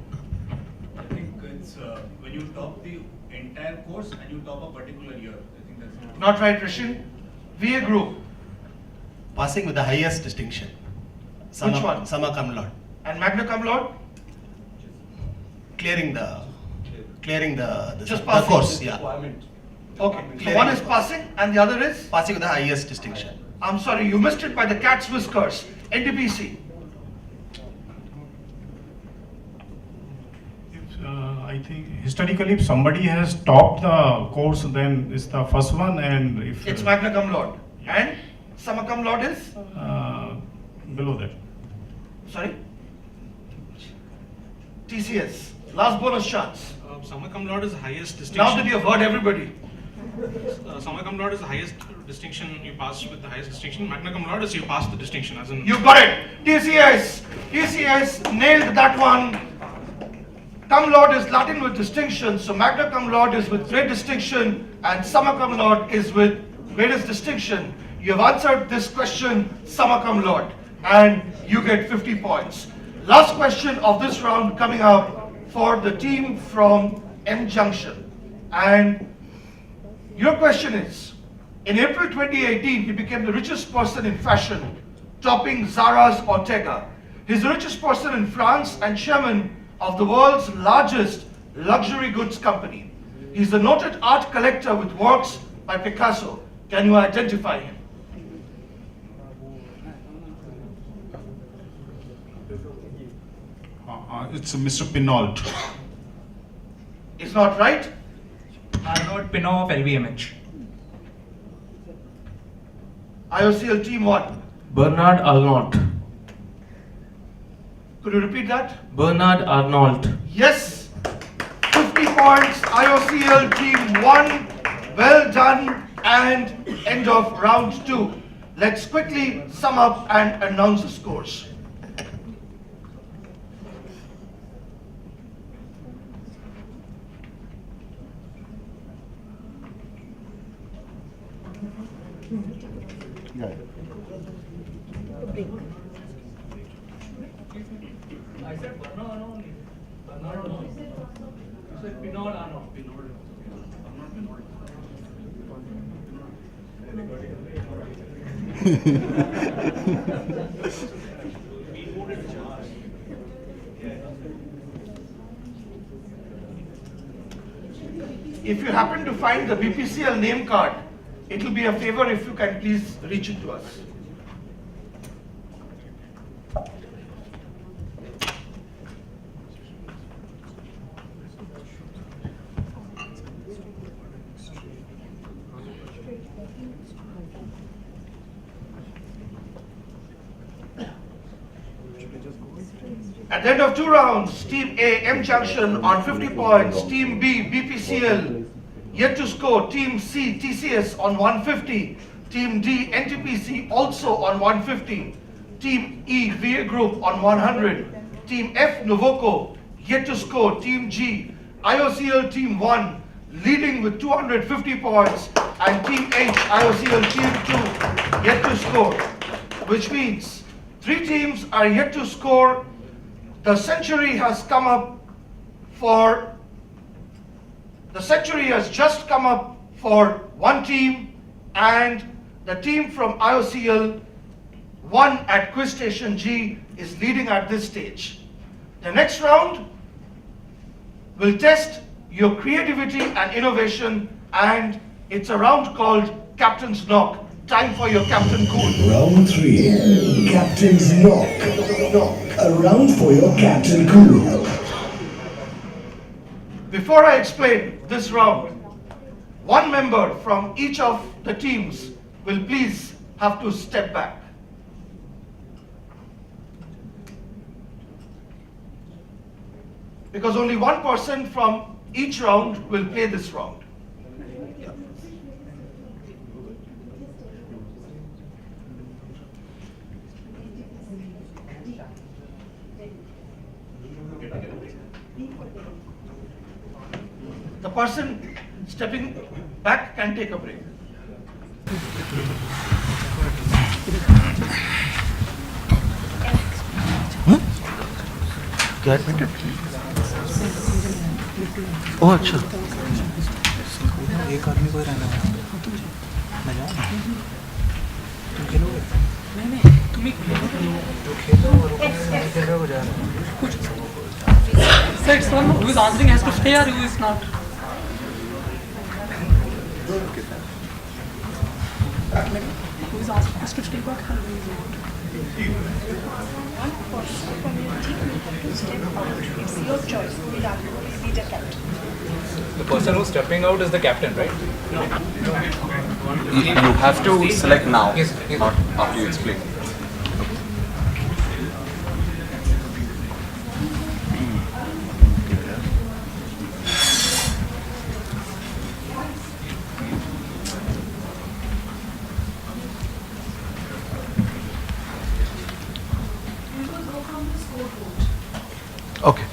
C: I think it's when you top the entire course and you top a particular year. I think that's
A: Not right, Rishin. VA Group.
U: Passing with the highest distinction.
A: Which one?
U: Summa cum laude.
A: And magna cum laude?
U: Clearing the
A: Just
U: the
A: passing.
U: course, yeah.
A: Okay, so one is passing and the other is?
U: Passing with the highest distinction.
A: I'm sorry, you missed it by the cat's whiskers. NTPC.
K: I think historically, if somebody has topped the course, then it's the first one, and if
A: It's magna cum laude. And summa cum laude is?
K: Below that.
A: Sorry? TCS. Last bonus chance.
V: Summa cum laude is highest distinction.
A: Now that you have heard everybody.
V: Summa cum laude is the highest distinction you pass with the highest distinction. Magna cum laude is you pass the distinction as in.
A: You got it. TCS. TCS nailed that one. Cum laude is Latin with distinction, so magna cum laude is with great distinction, and summa cum laude is with greatest distinction. You have answered this question, summa cum laude, and you get 50 points. Last question of this round coming up for the team from M Junction. And your question is, in April 2018, he became the richest person in fashion, topping Zara's Ortega. He's the richest person in France and chairman of the world's largest luxury goods company. He's a noted art collector with works by Picasso. Can you identify him?
W: It's Mr. Pinault.
A: It's not right.
E: Arnaud Pinault of LVMH.
A: IOCL team 1.
M: Bernard Arnault.
A: Could you repeat that?
M: Bernard Arnault.
A: Yes. 50 points. IOCL team 1. Well done. And end of round 2. Let's quickly sum up and announce the scores.
N: I said Bernard only. Bernard only. You said Pinot Arnaud.
A: If you happen to find the BPCL name card, it will be a favor if you can please reach it to us. At the end of 2 rounds, Team A, M Junction on 50 points, Team B, BPCL, yet to score, Team C, TCS on 150, Team D, NTPC also on 150. Team E, VA Group on 100. Team F, Nuvoco, yet to score. Team G, IOCL Team 1, leading with 250 points. And Team H, IOCL Team 2, yet to score. Which means 3 teams are yet to score. The century has just come up for one team, and the team from IOCL 1 at Quiz Station G is leading at this stage. The next round will test your creativity and innovation, and it's a round called Captain's Knock. Time for your Captain Cool.
P: Round 3. Captain's Knock. A round for your Captain Cool.
A: Before I explain this round, one member from each of the teams will please have to step back. Because only one person from each round will play this round. The person stepping back can take a break.
B: क्या admitted? ओह अच्छा, एक आदमी को रहना है। मैं जाऊँ? तुम खेलोगे? नहीं तुम ही खेलो और खेलो हो जा रहा है।
O: So it's one who is answering has to stay or who is not. Who is asking has to stay back and who is not.
G: One person from your team will have to step out. It's your choice. Be the captain.
E: The person who's stepping out is the captain, right?
D: You have to select now,
E: Yes.
D: not after you explain.
B: Okay.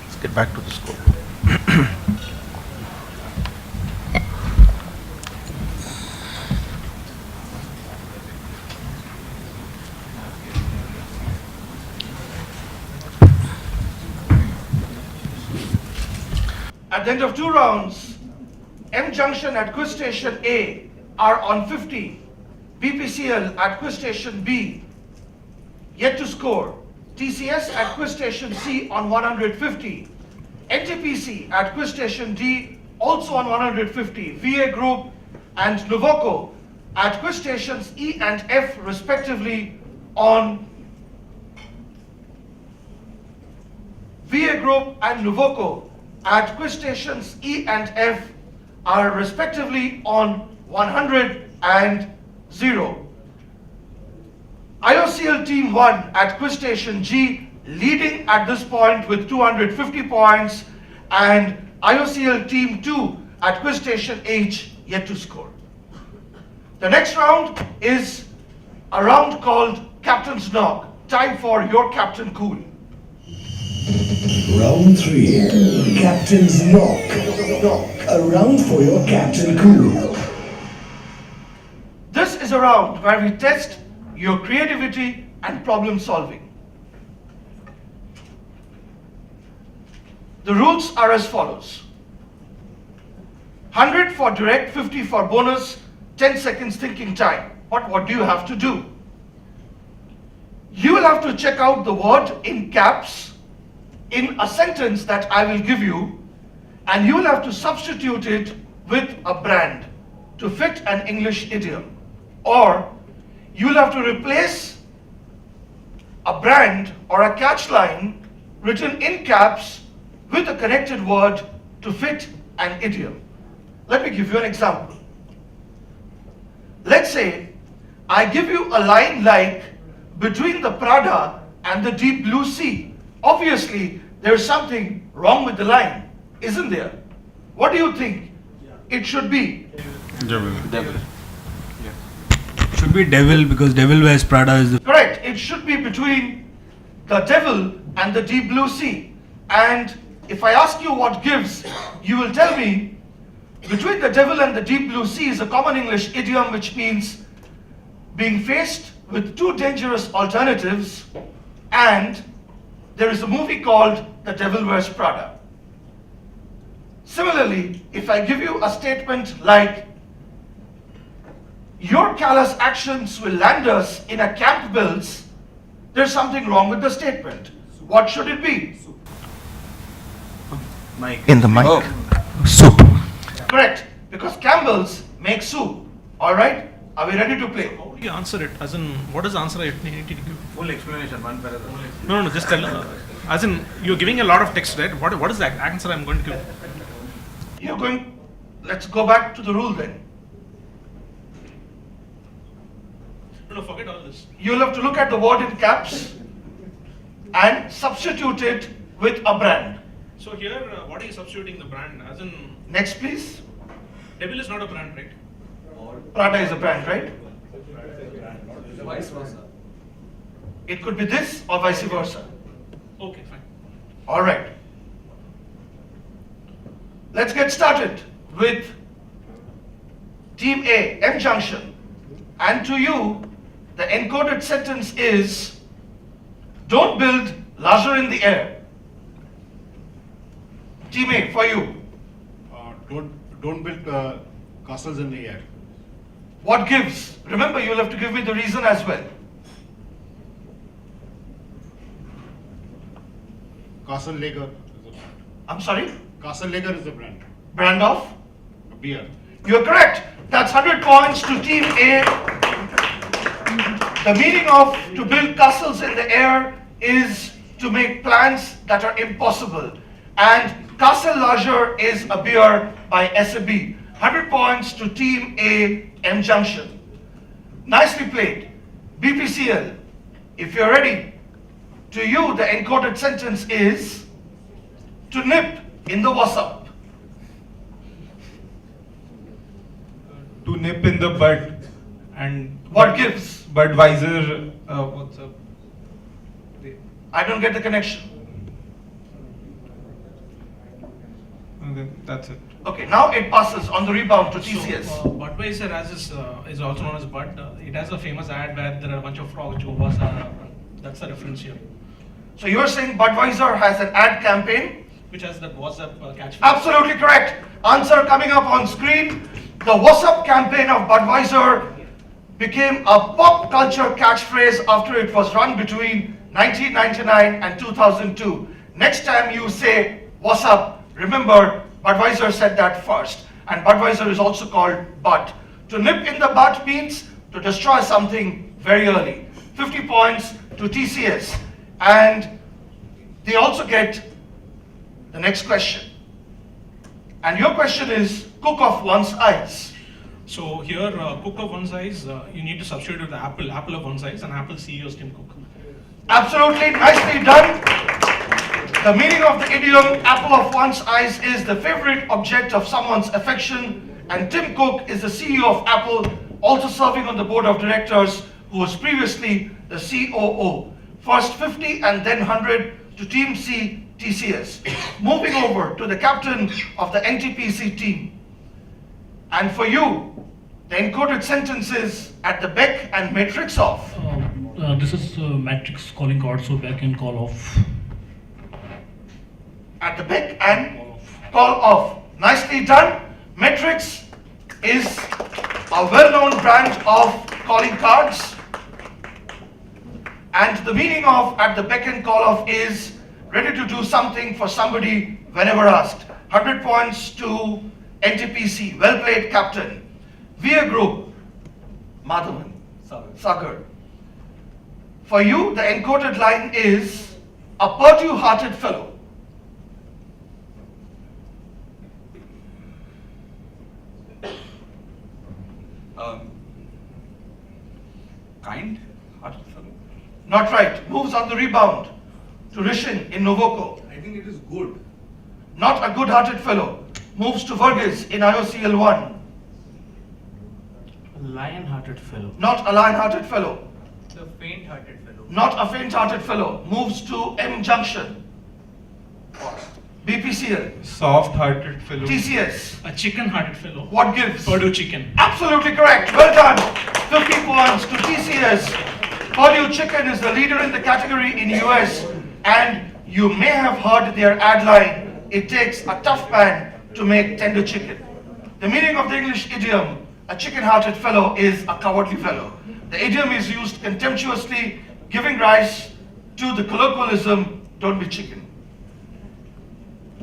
B: Let's get back to the score.
A: At the end of 2 rounds, M Junction at Quiz Station A are on 50. BPCL at Quiz Station B, yet to score. TCS at Quiz Station C on 150. NTPC at Quiz Station D, also on 150. VA Group and Nuvoco at Quiz Stations E and F respectively on VA Group and Nuvoco at Quiz Stations E and F are respectively on 100 and 0. IOCL Team 1 at Quiz Station G leading at this point with 250 points, and IOCL Team 2 at Quiz Station H yet to score. The next round is a round called Captain's Knock. Time for your Captain Cool.
P: Round 3. Captain's Knock. A round for your Captain Cool.
A: This is a round where we test your creativity and problem solving. The rules are as follows. 100 for direct, 50 for bonus, 10 seconds thinking time. What do you have to do? You will have to check out the word in caps in a sentence that I will give you, and you will have to substitute it with a brand to fit an English idiom. Or you will have to replace a brand or a catch line written in caps with a connected word to fit an idiom. Let me give you an example. Let's say I give you a line like, between the Prada and the deep blue sea. Obviously, there's something wrong with the line, isn't there? What do you think it should be?
D: Devil.
B: Should be Devil because Devil Wears Prada is the.
A: Correct. It should be between the devil and the deep blue sea. And if I ask you what gives, you will tell me between the devil and the deep blue sea is a common English idiom which means being faced with two dangerous alternatives, and there is a movie called The Devil Wears Prada. Similarly, if I give you a statement like, your callous actions will land us in a Campbell's, there's something wrong with the statement. What should it be?
U: In the mic.
B: Soup.
A: Correct, because Campbell's make soup. All right, are we ready to play?
V: How do you answer it? As in, what is the answer I need to give?
C: Full explanation, one paragraph.
V: No, just tell. As in, you're giving a lot of text, right? What is the answer I'm going to give?
A: You're going, let's go back to the rule then.
V: No, forget all this.
A: You'll have to look at the word in caps and substitute it with a brand.
V: So here, what are you substituting the brand? As in,
A: Next, please.
V: Devil is not a brand, right?
A: Prada is a brand, right?
D: Vice versa.
A: It could be this or vice versa.
V: Okay, fine.
A: All right. Let's get started with Team A, M Junction. And to you, the encoded sentence is, don't build larger in the air. Team A, for you.
K: Don't build castles in the air.
A: What gives? Remember, you'll have to give me the reason as well.
K: Castle Lager.
A: I'm sorry?
K: Castle Lager is the brand.
A: Brand of?
K: Beer.
A: You're correct. That's 100 points to Team A. The meaning of to build castles in the air is to make plans that are impossible. And Castle Lager is a beer by SAB. 100 points to Team A, M Junction. Nicely played. BPCL, if you're ready, to you the encoded sentence is to nip in the wassup.
I: To nip in the bud. And
A: What gives?
I: Budweiser, what's up?
A: I don't get the connection.
I: Okay, that's it.
A: Okay, now it passes on the rebound to TCS.
V: So, Budweiser is also known as Bud. It has a famous ad where there are a bunch of frogs chovas. That's the reference here.
A: So you're saying Budweiser has an ad campaign?
V: Which has that WhatsApp catchphrase.
A: Absolutely correct. Answer coming up on screen. The What's Up campaign of Budweiser became a pop culture catchphrase after it was run between 1999 and 2002. Next time you say What's Up, remember Budweiser said that first. And Budweiser is also called Bud. To nip in the bud means to destroy something very early. 50 points to TCS. And they also get the next question. And your question is cook of one's eyes.
V: So here, cook of one size, you need to substitute with the apple of one size, and Apple CEO is Tim Cook.
A: Absolutely, nicely done. The meaning of the idiom apple of one's eyes is the favorite object of someone's affection, and Tim Cook is the CEO of Apple, also serving on the board of directors, who was previously the COO. First 50 and then 100 to Team C, TCS. Moving over to the captain of the NTPC team. And for you, the encoded sentences at the beck and matrix of.
L: This is matrix calling card, so back and call off.
A: At the beck and call off. Nicely done. Matrix is a well-known brand of calling cards. And the meaning of at the beck and call off is ready to do something for somebody whenever asked. 100 points to NTPC. Well played, Captain. VA Group, Madhavan, Sagar. For you, the encoded line is a Purdue-hearted fellow.
D: Kind-hearted fellow.
A: Not right. Moves on the rebound to Rishin in Novoco.
C: I think it is good.
A: Not a good-hearted fellow. Moves to Verghese in IOCL 1.
M: Lion-hearted fellow.
A: Not a lion-hearted fellow.
D: The faint-hearted fellow.
A: Not a faint-hearted fellow. Moves to M Junction. BPCL.
I: Soft-hearted fellow.
A: TCS.
V: A chicken-hearted fellow.
A: What gives?
V: Purdue chicken.
A: Absolutely correct. Well done. 50 points to TCS. Purdue Chicken is the leader in the category in US, and you may have heard their ad line, it takes a tough man to make tender chicken. The meaning of the English idiom, a chicken-hearted fellow, is a cowardly fellow. The idiom is used contemptuously, giving rise to the colloquialism, don't be chicken.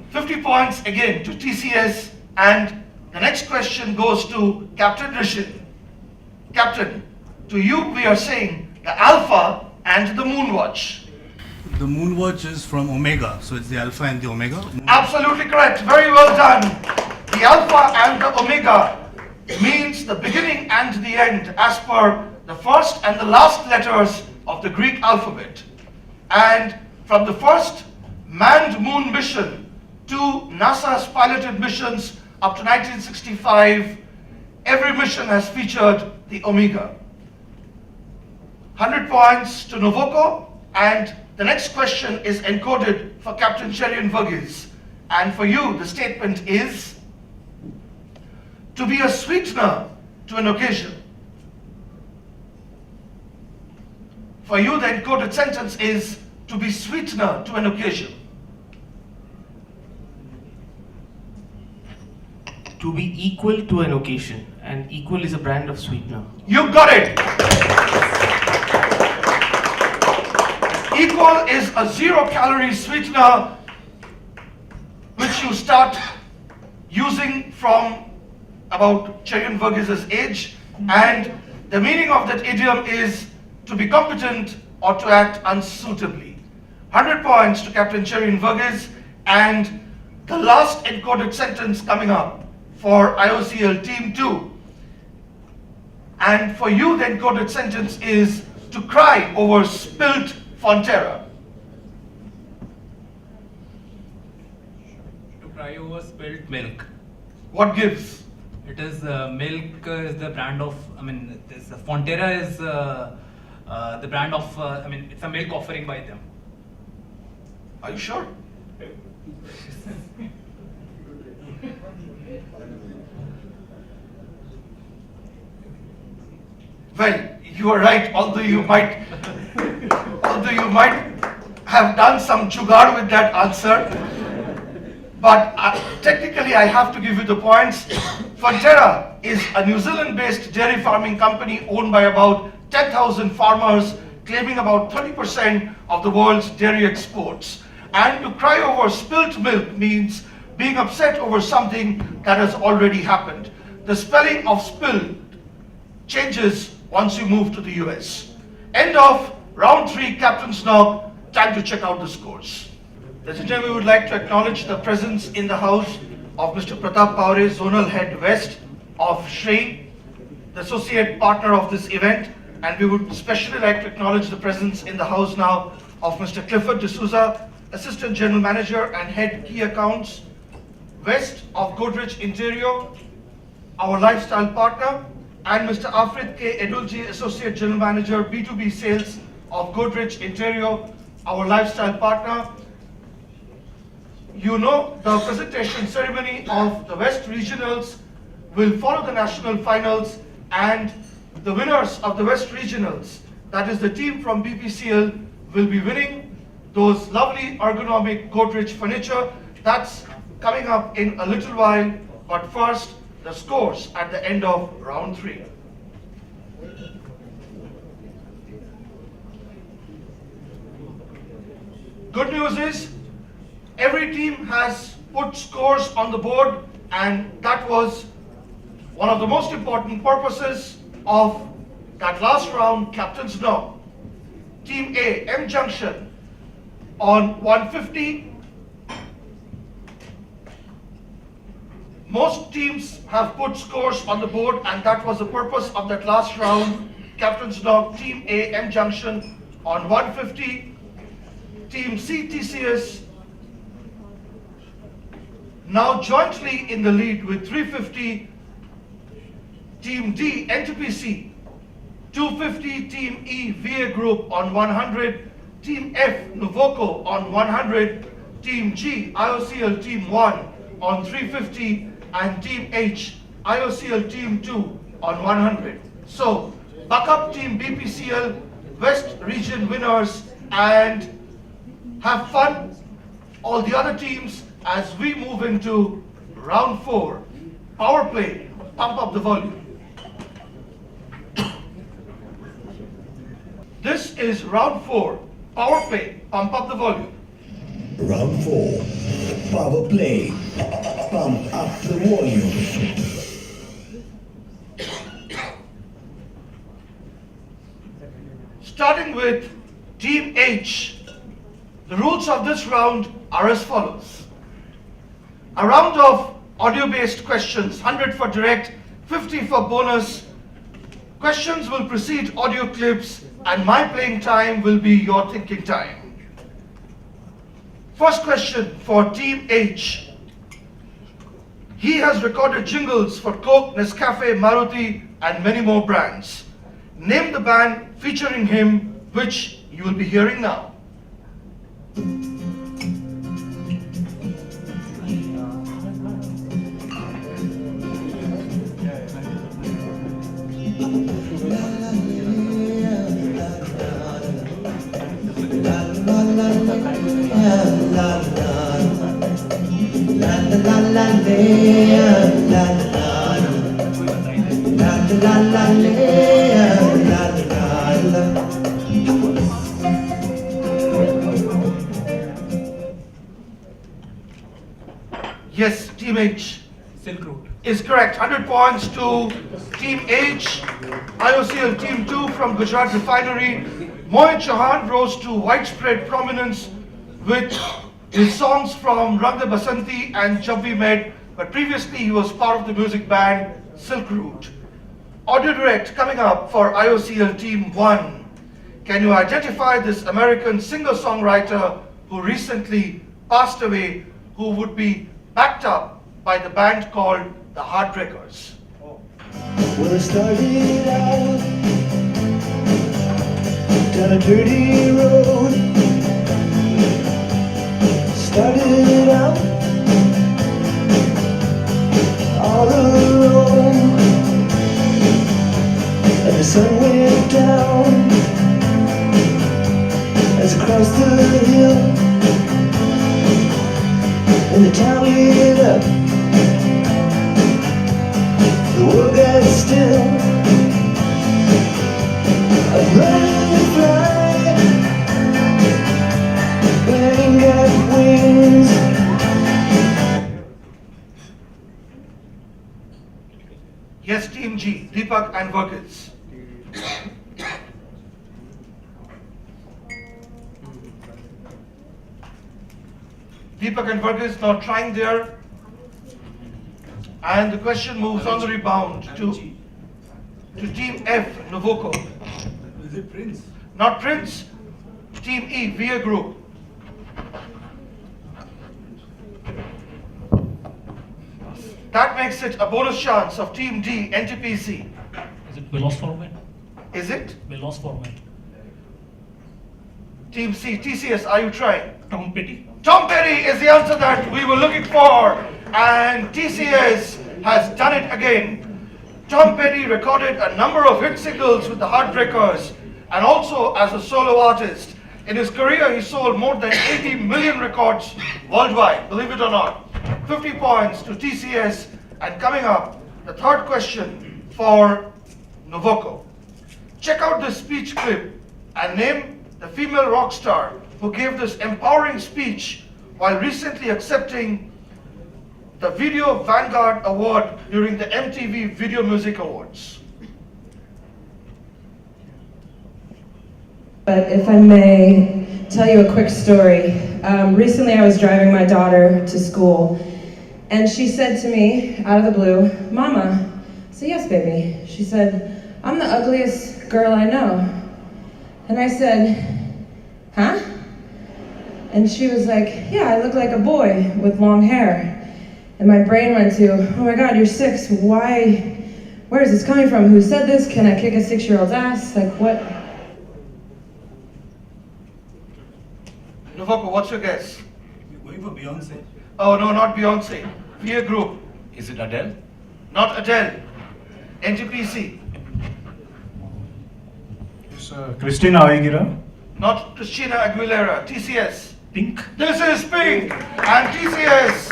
A: 50 points again to TCS, and the next question goes to Captain Rishit. Captain, to you we are saying the Alpha and the Moonwatch.
C: The Moonwatch is from Omega, so it's the Alpha and the Omega.
A: Absolutely correct. Very well done. The Alpha and the Omega means the beginning and the end as per the first and the last letters of the Greek alphabet. And from the first manned moon mission to NASA's piloted missions up to 1965, every mission has featured the Omega. 100 points to Novoko, and the next question is encoded for Captain Cherian Verghese. And for you, the statement is, to be a sweetener to an occasion. For you, the encoded sentence is, to be sweetener to an occasion.
M: To be equal to an occasion, and equal is a brand of sweetener.
A: You got it! Equal is a 0-calorie sweetener which you start using from about Cherian Verghese's age, and the meaning of that idiom is to be competent or to act unsuitably. 100 points to Captain Cherian Verghese, and the last encoded sentence coming up for IOCL Team 2. And for you, the encoded sentence is to cry over spilt Fonterra.
D: To cry over spilled milk.
A: What gives?
D: It is milk is the brand of, this Fonterra is the brand of, it's a milk offering by them.
A: Are you sure? Well, you are right, although you might have done some jugaad with that answer. But technically, I have to give you the points. Fonterra is a New Zealand-based dairy farming company owned by about 10,000 farmers, claiming about 30% of the world's dairy exports. And to cry over spilt milk means being upset over something that has already happened. The spelling of spilled changes once you move to the US. End of round 3, Captain's Knock. Time to check out the scores. Ladies and gentlemen, we would like to acknowledge the presence in the house of Mr. Pratap Paure, Zonal Head West of Shree, the associate partner of this event. And we would especially like to acknowledge the presence in the house now of Mr. Clifford D'Souza, Assistant General Manager and Head Key Accounts, West of Godrej Interior, our lifestyle partner, and Mr. Afrid K. Edulji, Associate General Manager, B2B Sales of Godrej Interior, our lifestyle partner. You know, the presentation ceremony of the West Regionals will follow the national finals, and the winners of the West Regionals, that is the team from BPCL, will be winning those lovely ergonomic Godrej furniture. That's coming up in a little while, but first, the scores at the end of round 3. Good news is, every team has put scores on the board, and that was one of the most important purposes of that last round, Captain's Knock. Team A, M Junction, on 150. Most teams have put scores on the board, and that was the purpose of that last round. Captain's Knock, Team A, M Junction, on 150. Team C, TCS, now jointly in the lead with 350. Team D, NTPC, 250. Team E, VA Group on 100. Team F, Nuvoco on 100. Team G, IOCL Team 1 on 350. And Team H, IOCL Team 2 on 100. So, buck up Team BPCL, West Region winners, and have fun, all the other teams, as we move into round 4. Power play, pump up the volume. This is round 4. Power play, pump up the volume.
P: Round 4. Power play. Pump up the volume.
A: Starting with Team H. The rules of this round are as follows. A round of audio-based questions, 100 for direct, 50 for bonus. Questions will precede audio clips, and my playing time will be your thinking time. First question for Team H. He has recorded jingles for Coke, Nescafe, Maruti, and many more brands. Name the band featuring him, which you will be hearing now. Yes, Team H.
D: Silk Route.
A: Is correct. 100 points to Team H. IOCL Team 2 from Gujarat Refinery. Mohit Chauhan rose to widespread prominence with his songs from Rang De Basanti and Jab We Met, but previously he was part of the music band Silk Route. Audio direct coming up for IOCL Team 1. Can you identify this American singer-songwriter who recently passed away, who would be backed up by the band called the Heartbreakers?
P: Well, I started out down a dirty road. Started out all alone, and the sun went down as I crossed the hill, and the town lit up. The world got still. I'd run and fly, but I ain't got wings.
A: Yes, Team G, Deepak and Verghese. Deepak and Verghese now trying there. And the question moves on the rebound to Team F, Nuvoco.
B: Is it Prince?
A: Not Prince. Team E, VA Group. That makes it a bonus chance of Team D, NTPC.
L: Is it Veloz format?
A: Is it?
L: Veloz format.
A: Team C, TCS, are you trying?
L: Tom Petty.
A: Tom Petty is the answer that we were looking for, and TCS has done it again. Tom Petty recorded a number of hit singles with the Heartbreakers and also as a solo artist. In his career, he sold more than 80 million records worldwide, believe it or not. 50 points to TCS, and coming up, the third question for Nuvoco. Check out this speech clip and name the female rock star who gave this empowering speech while recently accepting the Video Vanguard Award during the MTV Video Music Awards.
H: But if I may tell you a quick story. Recently I was driving my daughter to school, and she said to me, out of the blue, "Mama." I said, "Yes, baby." She said, "I'm the ugliest girl I know." And I said, "Huh?" And she was like, "Yeah, I look like a boy with long hair." And my brain went to, "Oh my God, you're 6. Why where is this coming from? Who said this? Can I kick a 6-year-old's ass? Like, what?
A: Novoko, what's your guess?
C: You're going for Beyonce.
A: Oh no, not Beyonce. VA Group.
T: Is it Adele?
A: Not Adele. NTPC.
K: It's Christina Aguilera.
A: Not Christina Aguilera. TCS.
L: Pink.
A: This is Pink. And TCS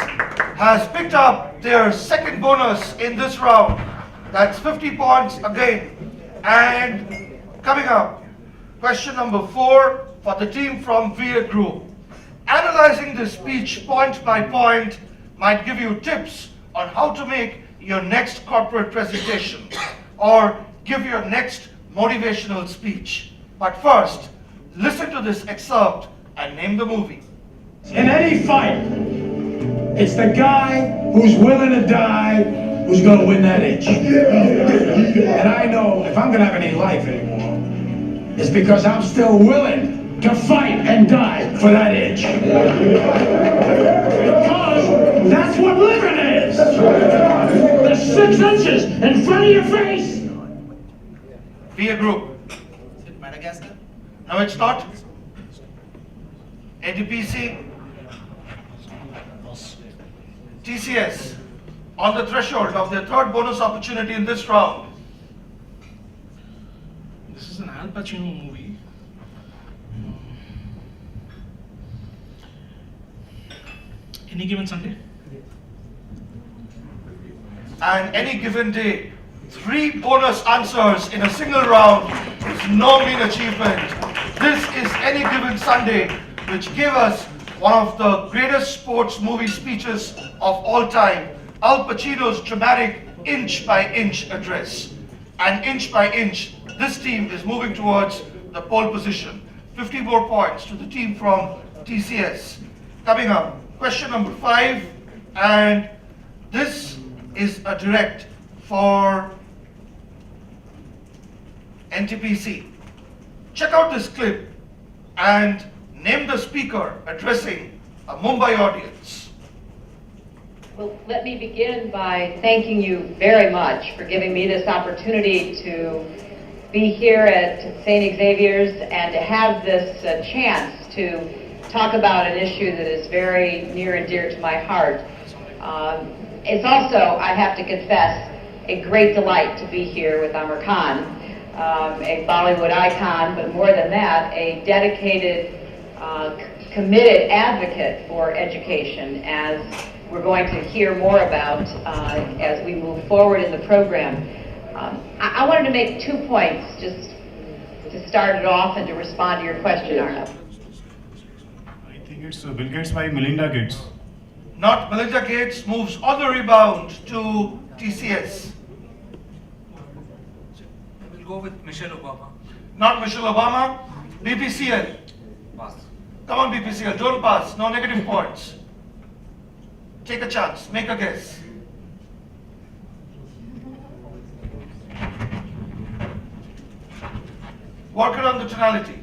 A: has picked up their second bonus in this round. That's 50 points again. And coming up, question number 4 for the team from VA Group. Analyzing this speech point by point might give you tips on how to make your next corporate presentation or give your next motivational speech. But first, listen to this excerpt and name the movie.
F: In any fight, it's the guy who's willing to die who's going to win that itch. And I know if I'm going to have any life anymore, it's because I'm still willing to fight and die for that itch. Because that's what living is. The 6 inches in front of your face.
A: VA Group.
U: Is it Madagascar?
A: No, it's not. NTPC. TCS. On the threshold of their third bonus opportunity in this round.
V: This is an Al Pacino movie. Any given Sunday?
A: And any given day, 3 bonus answers in a single round is no mean achievement. This is Any Given Sunday, which gave us one of the greatest sports movie speeches of all time, Al Pacino's dramatic inch-by-inch address. And inch by inch, this team is moving towards the pole position. 50 more points to the team from TCS. Coming up, question number 5, and this is a direct for NTPC. Check out this clip and name the speaker addressing a Mumbai audience.
J: Well, let me begin by thanking you very much for giving me this opportunity to be here at St. Xavier's and to have this chance to talk about an issue that is very near and dear to my heart. It's also, I have to confess, a great delight to be here with Amar Khan, a Bollywood icon, but more than that, a dedicated, committed advocate for education, as we're going to hear more about as we move forward in the program. I wanted to make 2 points just to start it off and to respond to your question, Arnab.
K: I think it's Bill Gates by Melinda Gates.
A: Not Melinda Gates, moves on the rebound to TCS.
D: We'll go with Michelle Obama.
A: Not Michelle Obama, BPCL.
D: Pass.
A: Come on BPCL, don't pass, no negative points. Take a chance, make a guess. Work around the tonality.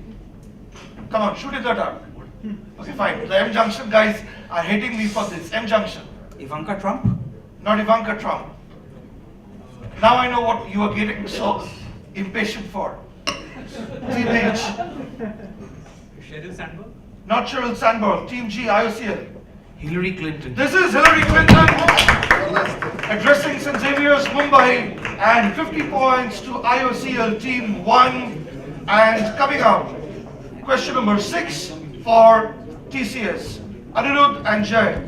A: Come on, shoot it the dark. Okay, fine. The M Junction guys are hating me for this. M Junction.
B: Ivanka Trump?
A: Not Ivanka Trump. Now I know what you are getting so impatient for. Teenage.
D: Sheryl Sandberg?
A: Not Sheryl Sandberg. Team G, IOCL.
M: Hillary Clinton.
A: This is Hillary Clinton addressing St. Xavier's Mumbai, and 50 points to IOCL Team 1. And coming up, question number 6 for TCS. Anirudh and Jay,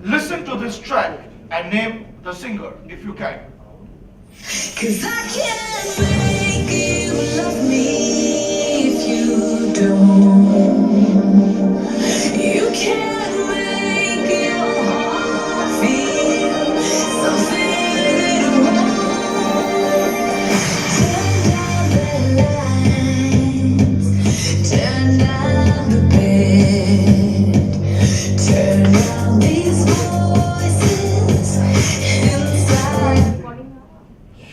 A: listen to this track and name the singer if you can.
Q: 'Cause I can't make you love me if you don't. You can't make your heart feel something it won't. Turn down the bed, turn down these voices inside.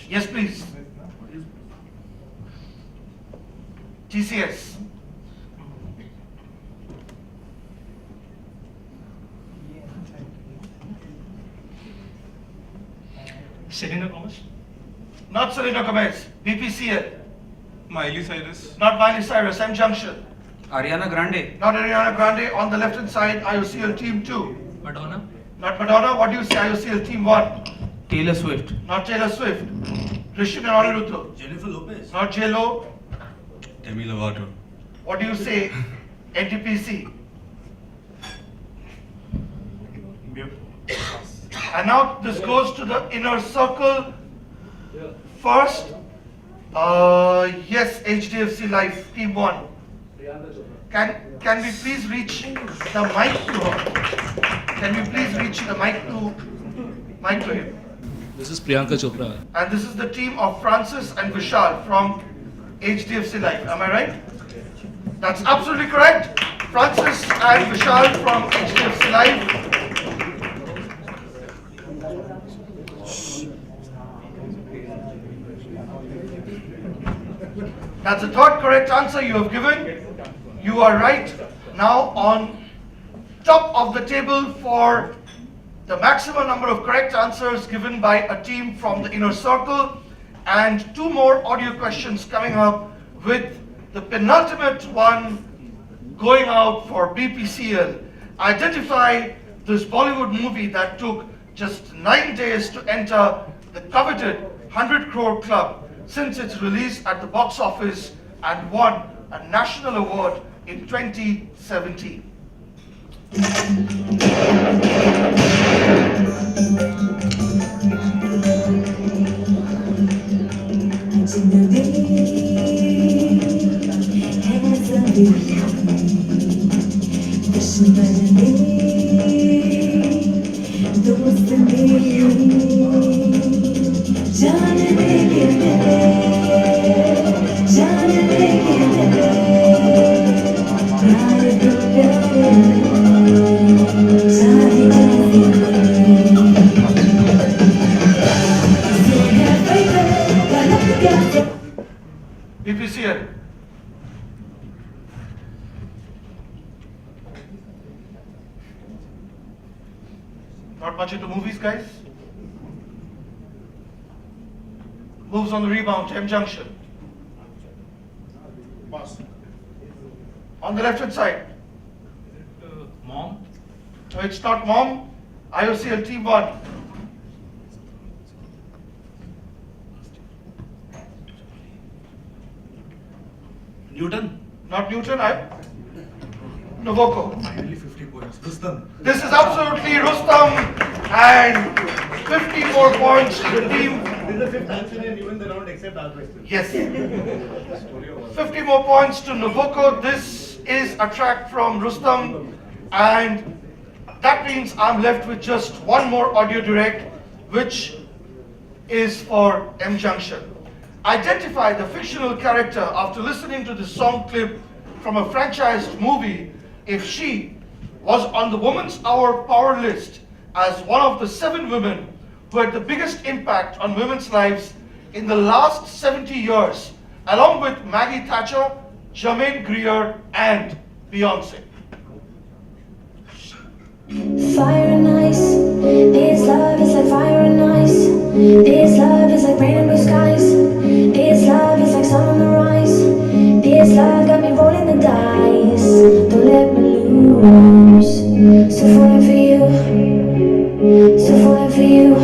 A: Yes, please. TCS.
V: Selena Gomez?
A: Not Selena Gomez. BPCL.
I: Miley Cyrus.
A: Not Miley Cyrus. M Junction.
B: Ariana Grande.
A: Not Ariana Grande. On the left hand side, IOCL Team 2.
D: Madonna.
A: Not Madonna. What do you say? IOCL Team 1.
M: Taylor Swift.
A: Not Taylor Swift. Christian and Anirudh.
C: Jennifer Lopez.
A: Not J-Lo.
T: Demi Lovato.
A: What do you say? NTPC. And now this goes to the inner circle. First, yes, HDFC Life, Team 1. Can we please reach the mic to her? Can we please reach the mic to him?
L: This is Priyanka Chopra.
A: And this is the team of Francis and Vishal from HDFC Life. Am I right? That's absolutely correct. Francis and Vishal from HDFC Life. That's the third correct answer you have given. You are right. Now on top of the table for the maximum number of correct answers given by a team from the inner circle, and 2 more audio questions coming up, with the penultimate one going out for BPCL. Identify this Bollywood movie that took just 9 days to enter the coveted 100 crore club since its release at the box office and won a national award in 2017. BPCL. Not much into movies, guys? Moves on the rebound, M Junction.
C: Pass.
A: On the left hand side.
D: Mom.
A: No, it's not Mom. IOCL Team 1.
T: Newton.
A: Not Newton. Novoko.
C: Finally 50 points. Rustam.
A: This is absolutely Rustam, and 50 more points to the team.
C: This is the 5th answer and even the round except our question.
A: Yes. 50 more points to Novoko. This is a track from Rustam, and that means I'm left with just 1 more audio direct, which is for M Junction. Identify the fictional character after listening to the song clip from a franchised movie if she was on the Women's Hour Power list as one of the 7 women who had the biggest impact on women's lives in the last 70 years, along with Maggie Thatcher, Jermaine Greer, and Beyonce.
Q: Fire and ice, this love is like fire and ice. This love is like rain and blue skies. This love is like sun on the rise. This love got me rolling the dice. Don't let me lose. So falling for you, so falling for you.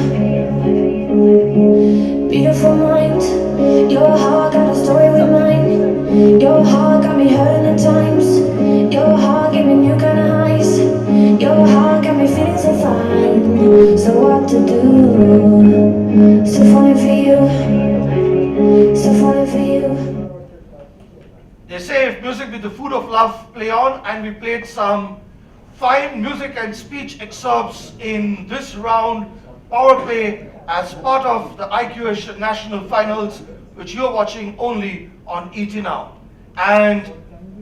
Q: Beautiful mind, your heart got a story with mine. Your heart got me hurting at times. Your heart gave me new kind of highs. Your heart got me feeling so fine. So what to do? So falling for you. So falling for you.
A: They say if music with the food of love, play on, and we played some fine music and speech excerpts in this round power play as part of the IQS National Finals, which you're watching only on ET Now. And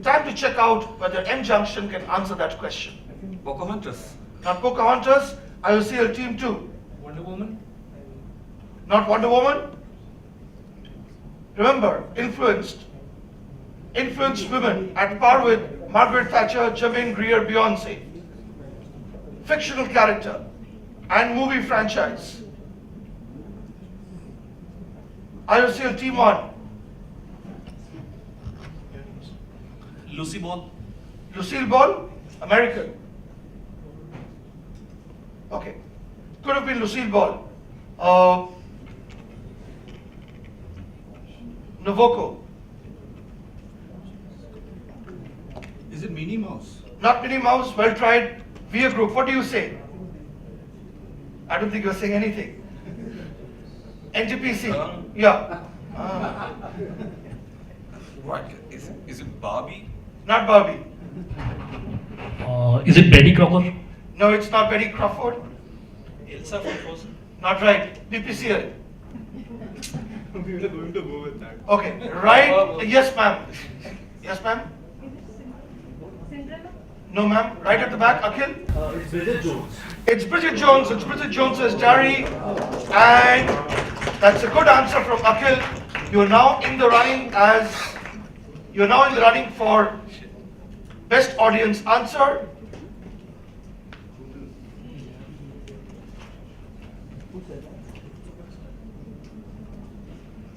A: time to check out whether M Junction can answer that question.
B: Pocahontas.
A: Not Pocahontas, IOCL Team 2.
D: Wonder Woman.
A: Not Wonder Woman. Remember, influenced women at par with Margaret Thatcher, Jermaine Greer, Beyonce. Fictional character and movie franchise. IOCL Team 1.
T: Lucy Ball.
A: Lucille Ball, American. Okay. Could have been Lucille Ball. Novoko.
C: Is it Minnie Mouse?
A: Not Minnie Mouse, well tried. Via Group, what do you say? I don't think you're saying anything. NTPC, yeah.
R: What? Is it Barbie?
A: Not Barbie.
L: Is it Betty Crocker?
A: No, it's not Betty Crawford.
R: Elsa from Frozen?
A: Not right. BPCL.
I: We were going to go with that.
A: Okay, right. Yes, ma'am. Yes, ma'am. No, ma'am. Right at the back, Akhil.
N: It's Bridget Jones.
A: It's Bridget Jones. It's Bridget Jones as Dari, and that's a good answer from Akhil. You're now in the running for best audience answer.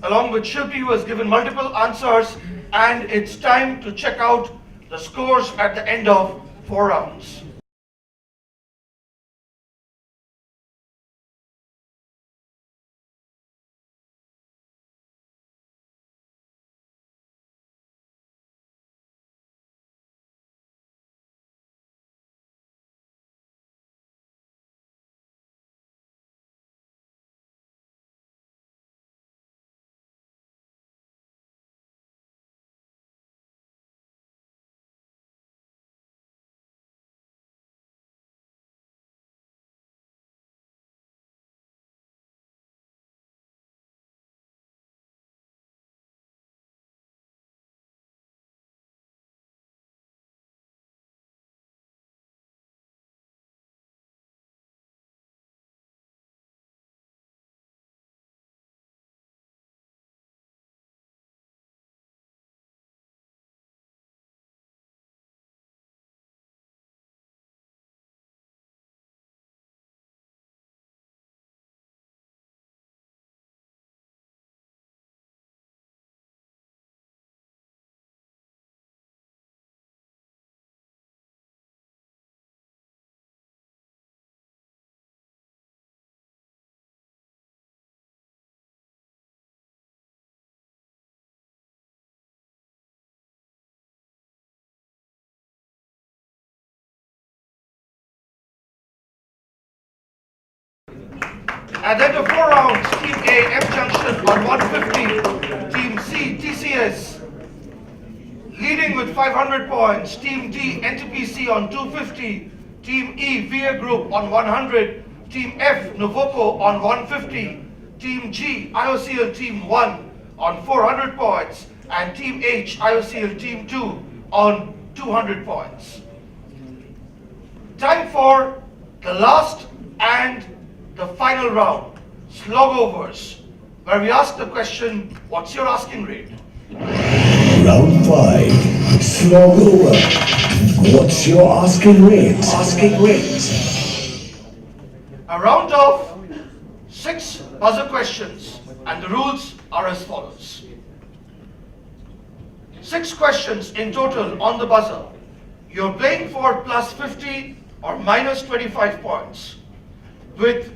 A: Along with Shilpi, who has given multiple answers, and it's time to check out the scores at the end of 4 rounds. At the end of 4 rounds, Team A, M Junction on 150, Team C, TCS, leading with 500 points, Team D, NTPC on 250, Team E, VA Group on 100, Team F, Novoko on 150, Team G, IOCL Team 1 on 400 points, and Team H, IOCL Team 2 on 200 points. Time for the last and the final round, slog overs, where we ask the question, what's your asking rate?
P: Round 5, slog over. What's your asking rate? Asking rate.
A: A round of 6 buzzer questions, and the rules are as follows. 6 questions in total on the buzzer. You're playing for plus 50 or minus 25 points. With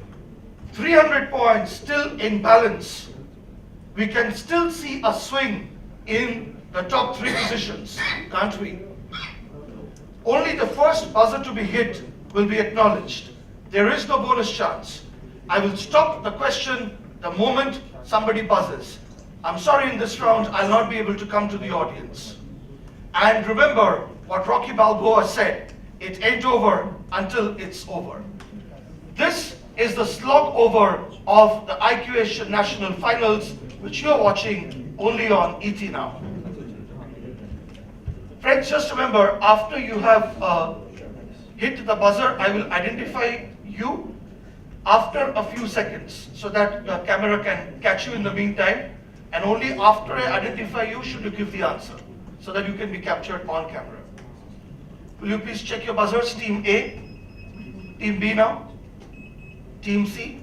A: 300 points still in balance, we can still see a swing in the top 3 positions, can't we? Only the first buzzer to be hit will be acknowledged. There is no bonus chance. I will stop the question the moment somebody buzzes. I'm sorry, in this round, I'll not be able to come to the audience. And remember what Rocky Balboa said, it ain't over until it's over. This is the slog over of the IQ Asian National Finals, which you're watching only on ET Now. Friends, just remember, after you have hit the buzzer, I will identify you after a few seconds so that the camera can catch you in the meantime, and only after I identify you should you give the answer so that you can be captured on camera. Will you please check your buzzers? Team A, Team B now, Team C,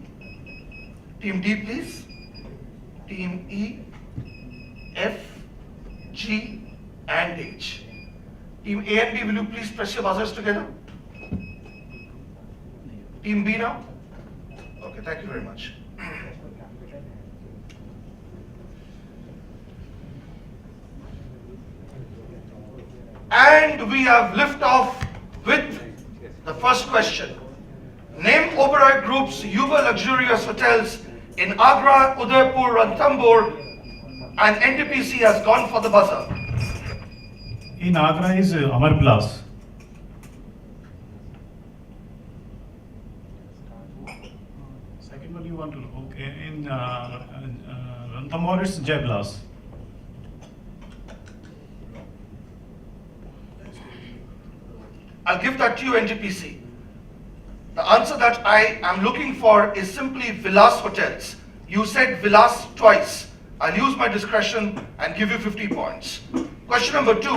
A: Team D please, Team E, F, G, and H. Team A and B, will you please press your buzzers together? Team B now? Okay, thank you very much. And we have liftoff with the first question. Name Oberoi Group's uber luxurious hotels in Agra, Udaipur, Ranthambore, and NTPC has gone for the buzzer.
K: In Agra is Amar Palace. Second one you want to know. Okay. In Ranthambore it's Jai Palace.
A: I'll give that to you, NTPC. The answer that I am looking for is simply Vilas Hotels. You said Vilas twice. I'll use my discretion and give you 50 points. Question number 2.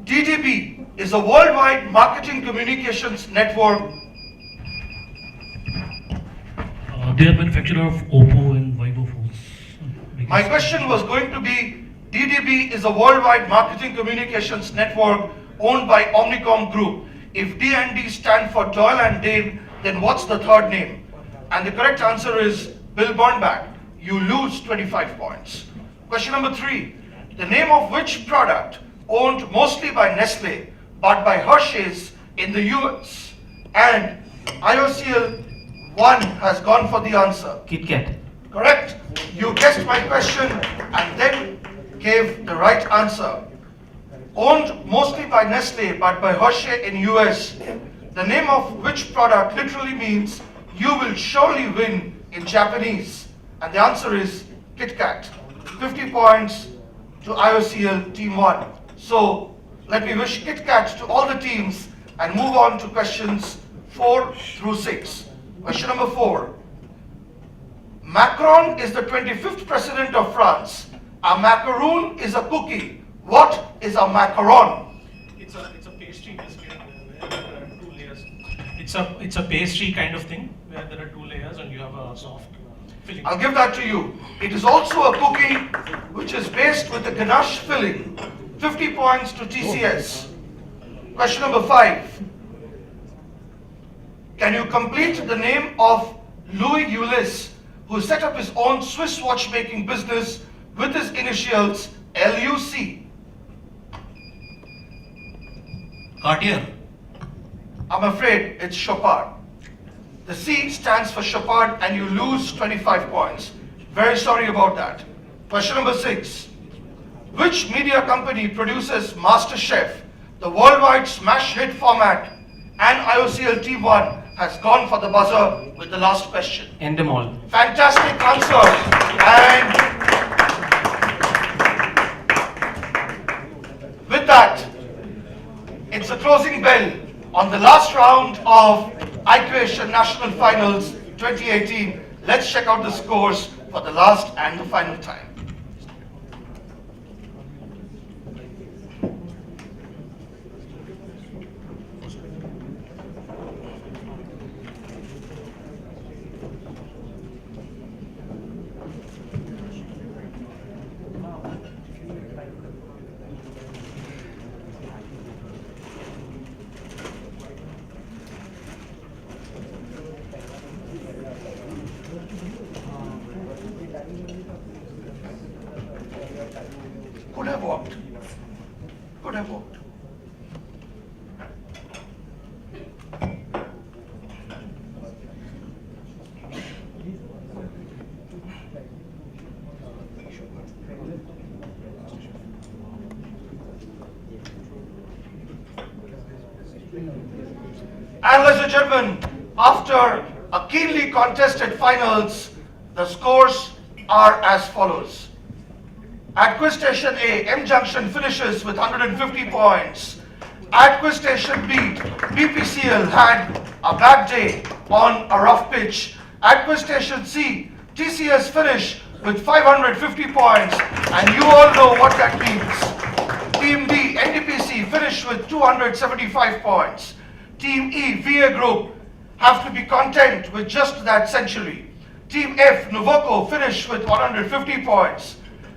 A: DDB is a worldwide marketing communications network.
L: They are manufacturer of Oppo and Vivo phones.
A: My question was going to be, DDB is a worldwide marketing communications network owned by Omnicom Group. If D&D stand for Doyle and Dane, then what's the third name? And the correct answer is Bill Bernbach. You lose 25 points. Question number 3. The name of which product owned mostly by Nestle but by Hershey's in the US? And IOCL 1 has gone for the answer.
M: Kit Kat.
A: Correct. You guessed my question and then gave the right answer. Owned mostly by Nestle but by Hershey in US. The name of which product literally means you will surely win in Japanese. And the answer is Kit Kat. 50 points to IOCL Team 1. So let me wish Kit Kat to all the teams and move on to questions 4 through 6. Question number 4. Macron is the 25th president of France. A macaroon is a cookie. What is a macaron?
V: It's a pastry biscuit where there are 2 layers. It's a pastry kind of thing where there are 2 layers and you have a soft filling.
A: I'll give that to you. It is also a cookie which is based with a ganache filling. 50 points to TCS. Question number 5. Can you complete the name of Louis Ulysse, who set up his own Swiss watchmaking business with his initials LUC?
T: Cartier.
A: I'm afraid it's Chopard. The C stands for Chopard and you lose 25 points. Very sorry about that. Question number 6. Which media company produces MasterChef, the worldwide smash hit format? And IOCL Team 1 has gone for the buzzer with the last question.
M: Endemol.
A: Fantastic answer. And with that, it's a closing bell on the last round of IQ National Finals 2018. Let's check out the scores for the last and the final time. Could have worked. Could have worked. And ladies and gentlemen, after a keenly contested finals, the scores are as follows. At Quiz Station A, M Junction finishes with 150 points. At Quiz Station B, BPCL had a bad day on a rough pitch. At Quiz Station C, TCS finished with 550 points, and you all know what that means. Team D, NTPC finished with 275 points. Team E, VA Group have to be content with just that century. Team F, Nuvoco, finished with 150 points.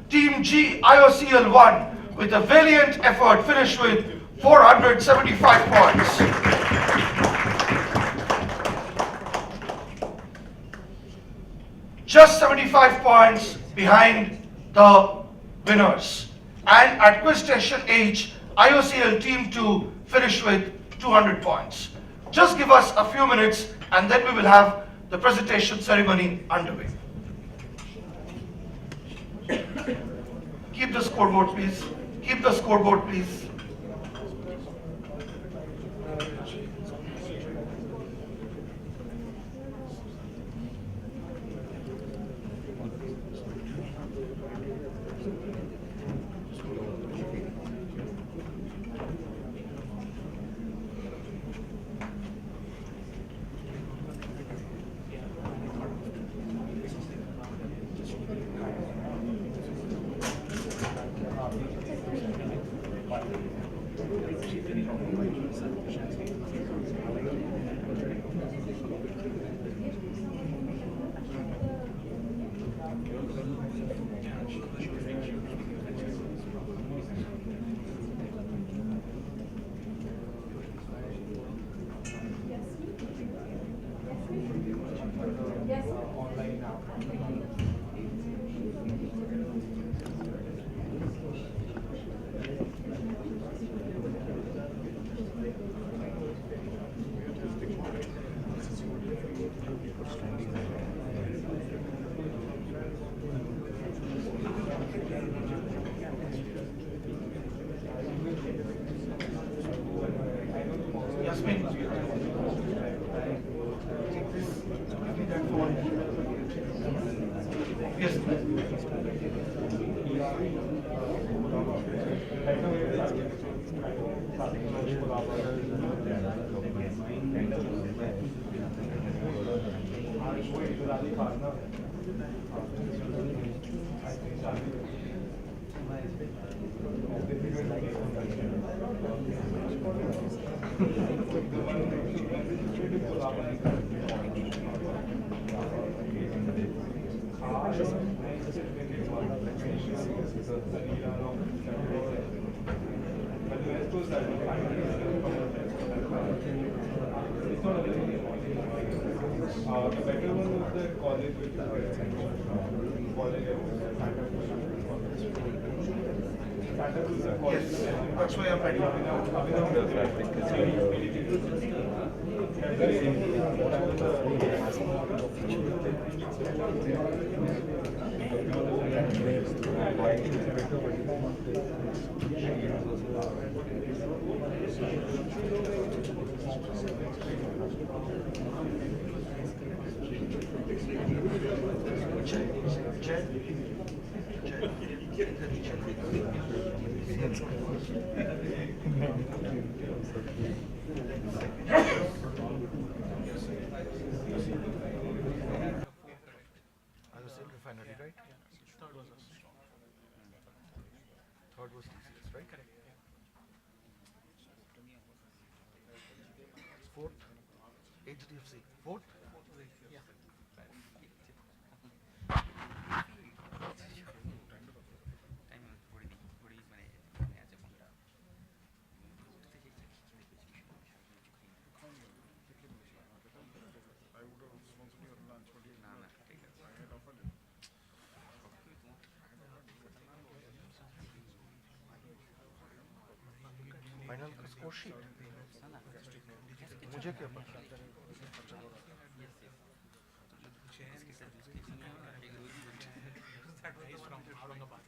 A: Team G, IOCL 1, with a valiant effort, finished with 475 points. Just 75 points behind the winners. And at quiz station H, IOCL Team 2 finished with 200 points. Just give us a few minutes and then we will have the presentation ceremony underway. Keep the scoreboard, please. Keep the scoreboard, please. That's why I'm ready. Refinery, right?
V: Third was us.
A: Third was TCS, right?
V: Correct.
A: Fourth, HDFC. Fourth?
V: Yeah.
A: Final का score sheet मुझे क्या पता
V: That was from Aurangabad.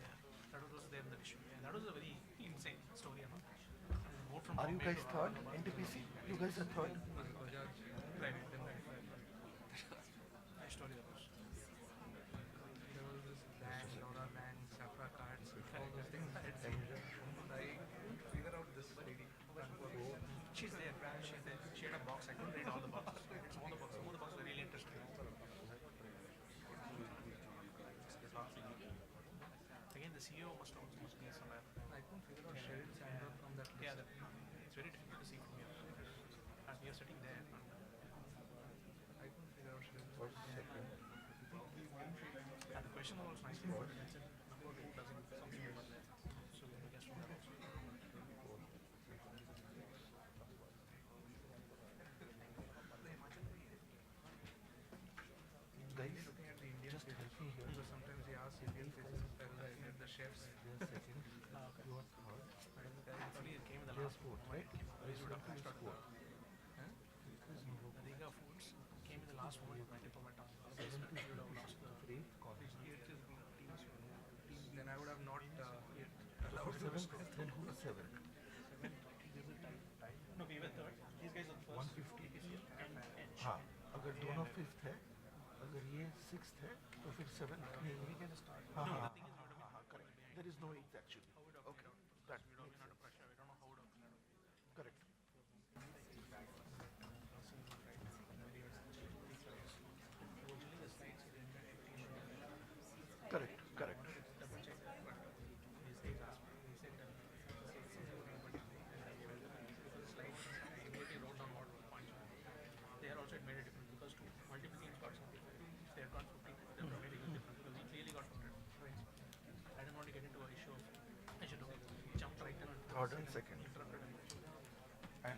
V: That was there in the issue. That was a very insane story.
A: Are you guys third? NTPC? You guys are third?
V: Private. Nice story that was. There was this land, Laura land, Chakra cards, all those things. I figure out this lady. She's there. She had a box. I couldn't read all the boxes. Some of the boxes were really interesting. Again, the CEO must be somewhere. I couldn't figure out Sheryl Sandberg from that. Yeah, it's very difficult to see from here. And we are sitting there. I couldn't figure out Sheryl.
B: question was nice, but number 2 doesn't something like that. So I guess from that also.
V: Guys, just help me here. Because sometimes he asks Indian faces the chefs. You are third.
B: Actually, it came in the last food, right? Please would have passed out food. Riga Foods came in the last moment, right for my tongue. You would have lost the free college.
V: Then I would have not allowed the rest. Then who is 7?
B: No, we were third. These guys are first.
V: 150 हाँ अगर दोनों 5th है अगर ये 6th है तो फिर 7th नहीं we can start हाँ हाँ हाँ correct there is no age actually okay that
B: we don't under pressure. We don't know how to
V: correct correct correct
B: double check that, but he said slides immediately wrote down what points. They had also made a difference because multiple teams got something. If they had got 50, they would have made a huge difference because we clearly got 100 points. I didn't want to get into an issue of I should have jumped right in and
V: Gordon second
B: interrupted him.
V: and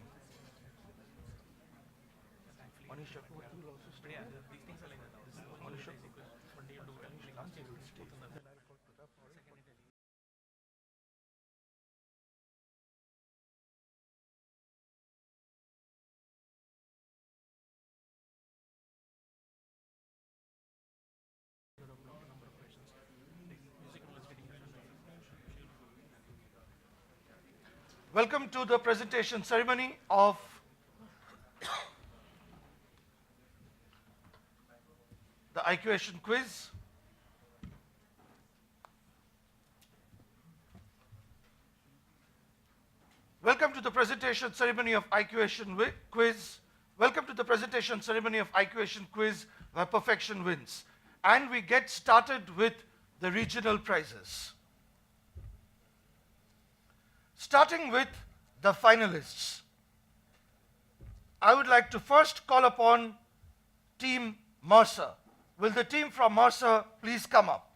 V: Manish Chakraborty will also stay.
B: But yeah, these things are like that. This is only
V: Manish
B: basic because one day you'll do well. Like last year, we stay. Then I'll call Pratap for it. Second Italy.
A: Welcome to the presentation ceremony of the IQation quiz. Welcome to the presentation ceremony of IQation quiz. Welcome to the presentation ceremony of IQation quiz where perfection wins. And we get started with the regional prizes. Starting with the finalists, I would like to first call upon Team Mercer. Will the team from Mercer please come up?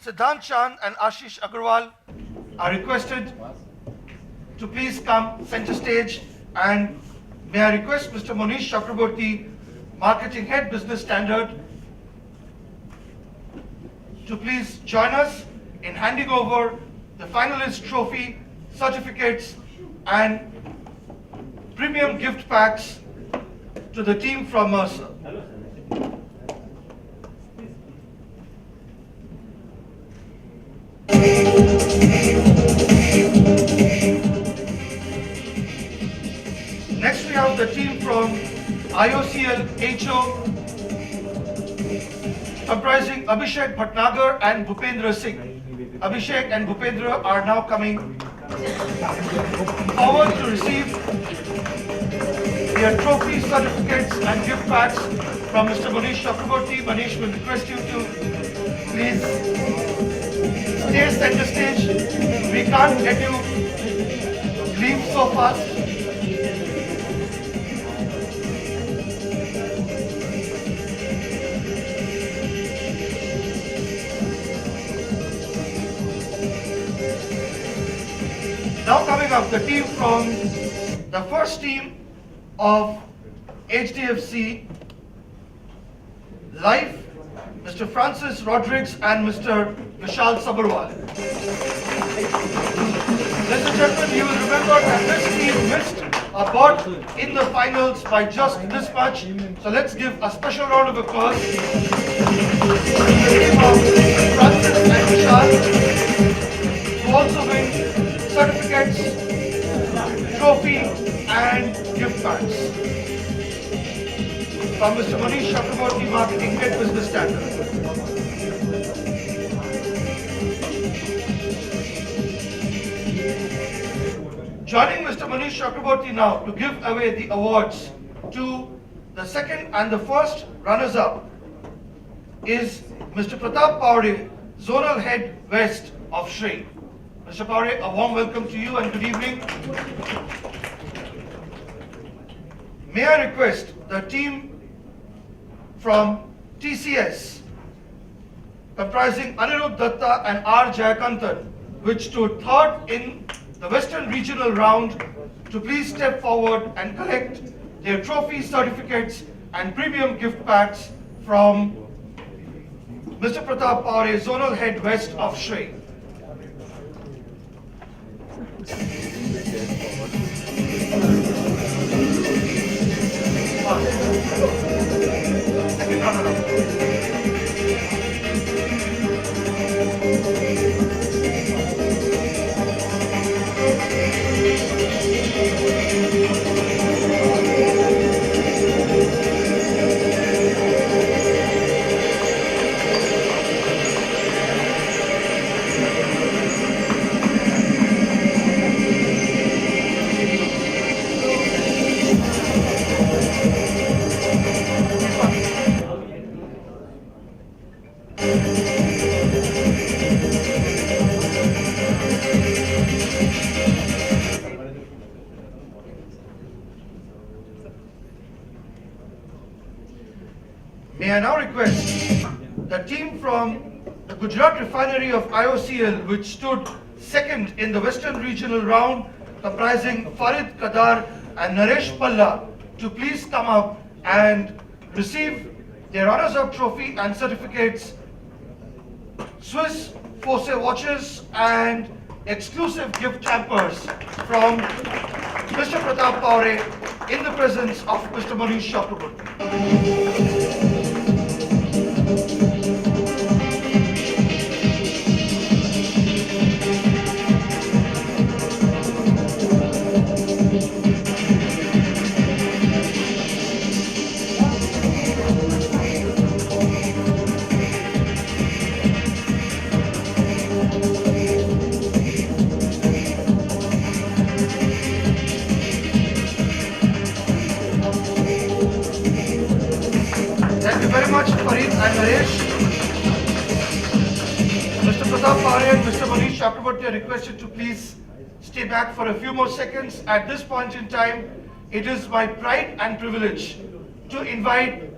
A: Siddhant Chand and Ashish Agarwal are requested to please come center stage, and may I request Mr. Monish Chakraborty, Marketing Head Business Standard, to please join us in handing over the finalist trophy, certificates, and premium gift packs to the team from Mercer. Next we have the team from IOCL HO, comprising Abhishek Bhatnagar and Bhupendra Singh. Abhishek and Bhupendra are now coming forward to receive their trophies, certificates and gift packs from Mr. Manish Chakraborty. Manish will request you to please stay center stage. We can't let you leave so fast. Now coming up, the team from the first team of HDFC Life, Mr. Francis Rodriguez and Mr. Vishal Sabharwal. Ladies and gentlemen, you will remember that this team missed a berth in the finals by just this much. So let's give a special round of applause to the team of Francis and Vishal, who also win certificates, trophy and gift packs from Mr. Manish Chakraborty, Marketing Head Business Standard. Joining Mr. Manish Chakraborty now to give away the awards to the second and the first runners-up is Mr. Pratap Paure, Zonal Head West of Shree. Mr. Paure, a warm welcome to you and good evening. May I request the team from TCS, comprising Anirudh Datta and R. Jayakantan, which stood third in the Western Regional Round, to please step forward and collect their trophies, certificates, and premium gift packs from Mr. Pratap Paure, Zonal Head West of Shrey. May I now request the team from the Gujarat Refinery of IOCL, which stood second in the Western Regional Round, comprising Farid Kadar and Naresh Palla, to please come up and receive their runners-up trophy and certificates, Swiss Force watches and exclusive gift hampers from Mr. Pratap Paure in the presence of Mr. Manish Chakraborty. Thank you very much, Farid and Naresh. Mr. Pratap Paure and Mr. Manish Chakraborty are requested to please stay back for a few more seconds. At this point in time, it is my pride and privilege to invite